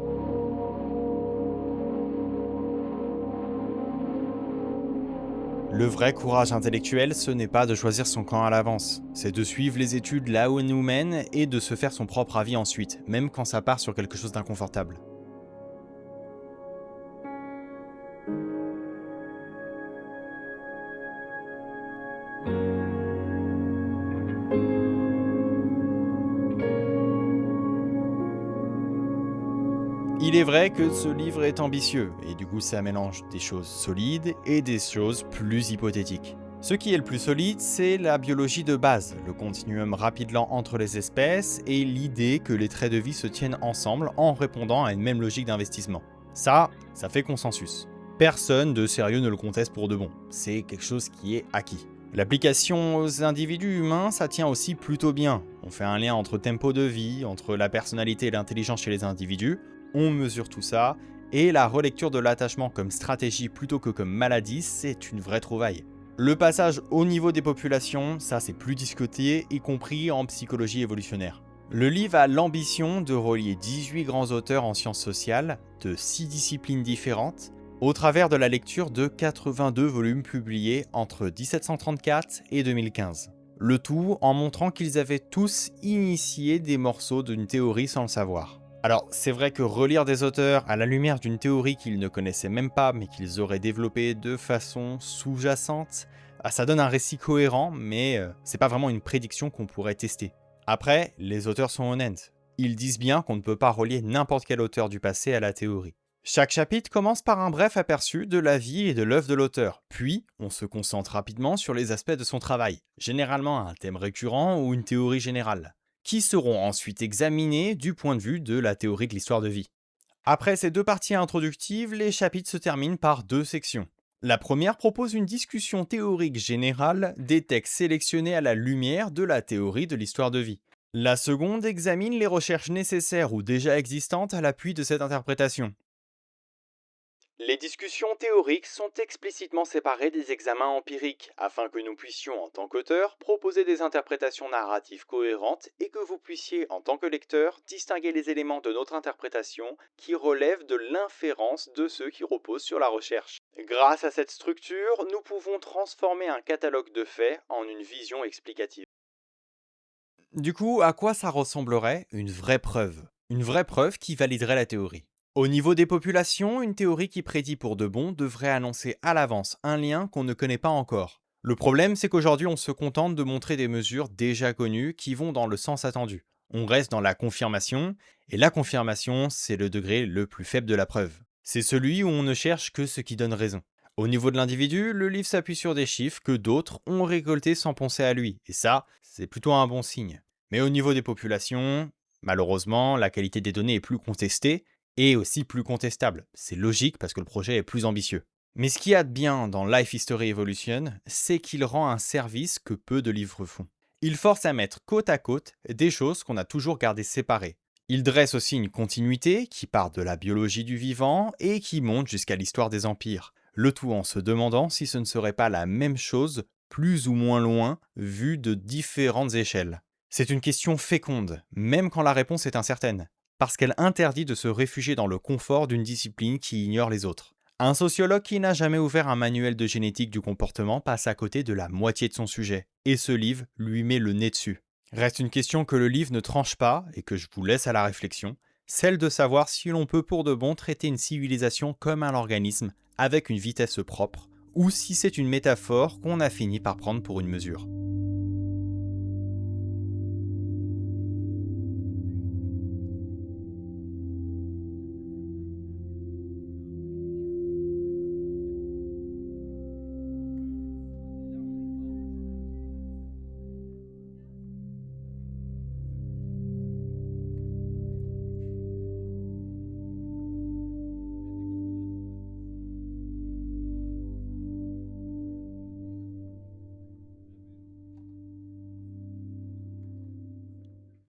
Le vrai courage intellectuel, ce n'est pas de choisir son camp à l'avance. C'est de suivre les études là où elles nous mènent et de se faire son propre avis ensuite, même quand ça part sur quelque chose d'inconfortable. Il est vrai que ce livre est ambitieux, et du coup ça mélange des choses solides et des choses plus hypothétiques. Ce qui est le plus solide, c'est la biologie de base, le continuum rapide lent entre les espèces et l'idée que les traits de vie se tiennent ensemble en répondant à une même logique d'investissement. Ça fait consensus. Personne de sérieux ne le conteste pour de bon, c'est quelque chose qui est acquis. L'application aux individus humains, ça tient aussi plutôt bien. On fait un lien entre tempo de vie, entre la personnalité et l'intelligence chez les individus, on mesure tout ça, et la relecture de l'attachement comme stratégie plutôt que comme maladie, c'est une vraie trouvaille. Le passage au niveau des populations, ça c'est plus discuté, y compris en psychologie évolutionnaire. Le livre a l'ambition de relier 18 grands auteurs en sciences sociales, de 6 disciplines différentes, au travers de la lecture de 82 volumes publiés entre 1734 et 2015. Le tout en montrant qu'ils avaient tous initié des morceaux d'une théorie sans le savoir. Alors, c'est vrai que relire des auteurs à la lumière d'une théorie qu'ils ne connaissaient même pas, mais qu'ils auraient développée de façon sous-jacente, ça donne un récit cohérent, mais c'est pas vraiment une prédiction qu'on pourrait tester. Après, les auteurs sont honnêtes. Ils disent bien qu'on ne peut pas relier n'importe quel auteur du passé à la théorie. Chaque chapitre commence par un bref aperçu de la vie et de l'œuvre de l'auteur, puis on se concentre rapidement sur les aspects de son travail, généralement un thème récurrent ou une théorie générale, qui seront ensuite examinés du point de vue de la théorie de l'histoire de vie. Après ces deux parties introductives, les chapitres se terminent par deux sections. La première propose une discussion théorique générale des textes sélectionnés à la lumière de la théorie de l'histoire de vie. La seconde examine les recherches nécessaires ou déjà existantes à l'appui de cette interprétation. Les discussions théoriques sont explicitement séparées des examens empiriques, afin que nous puissions, en tant qu'auteurs, proposer des interprétations narratives cohérentes et que vous puissiez, en tant que lecteur, distinguer les éléments de notre interprétation qui relèvent de l'inférence de ceux qui reposent sur la recherche. Grâce à cette structure, nous pouvons transformer un catalogue de faits en une vision explicative. Du coup, à quoi ça ressemblerait une vraie preuve? Une vraie preuve qui validerait la théorie. Au niveau des populations, une théorie qui prédit pour de bon devrait annoncer à l'avance un lien qu'on ne connaît pas encore. Le problème, c'est qu'aujourd'hui, on se contente de montrer des mesures déjà connues qui vont dans le sens attendu. On reste dans la confirmation, et la confirmation, c'est le degré le plus faible de la preuve. C'est celui où on ne cherche que ce qui donne raison. Au niveau de l'individu, le livre s'appuie sur des chiffres que d'autres ont récoltés sans penser à lui, et ça, c'est plutôt un bon signe. Mais au niveau des populations, malheureusement, la qualité des données est plus contestée, et aussi plus contestable. C'est logique parce que le projet est plus ambitieux. Mais ce qu'il y a de bien dans Life History Evolution, c'est qu'il rend un service que peu de livres font. Il force à mettre côte à côte des choses qu'on a toujours gardées séparées. Il dresse aussi une continuité qui part de la biologie du vivant et qui monte jusqu'à l'histoire des empires. Le tout en se demandant si ce ne serait pas la même chose, plus ou moins loin, vu de différentes échelles. C'est une question féconde, même quand la réponse est incertaine, parce qu'elle interdit de se réfugier dans le confort d'une discipline qui ignore les autres. Un sociologue qui n'a jamais ouvert un manuel de génétique du comportement passe à côté de la moitié de son sujet, et ce livre lui met le nez dessus. Reste une question que le livre ne tranche pas, et que je vous laisse à la réflexion, celle de savoir si l'on peut pour de bon traiter une civilisation comme un organisme, avec une vitesse propre, ou si c'est une métaphore qu'on a fini par prendre pour une mesure.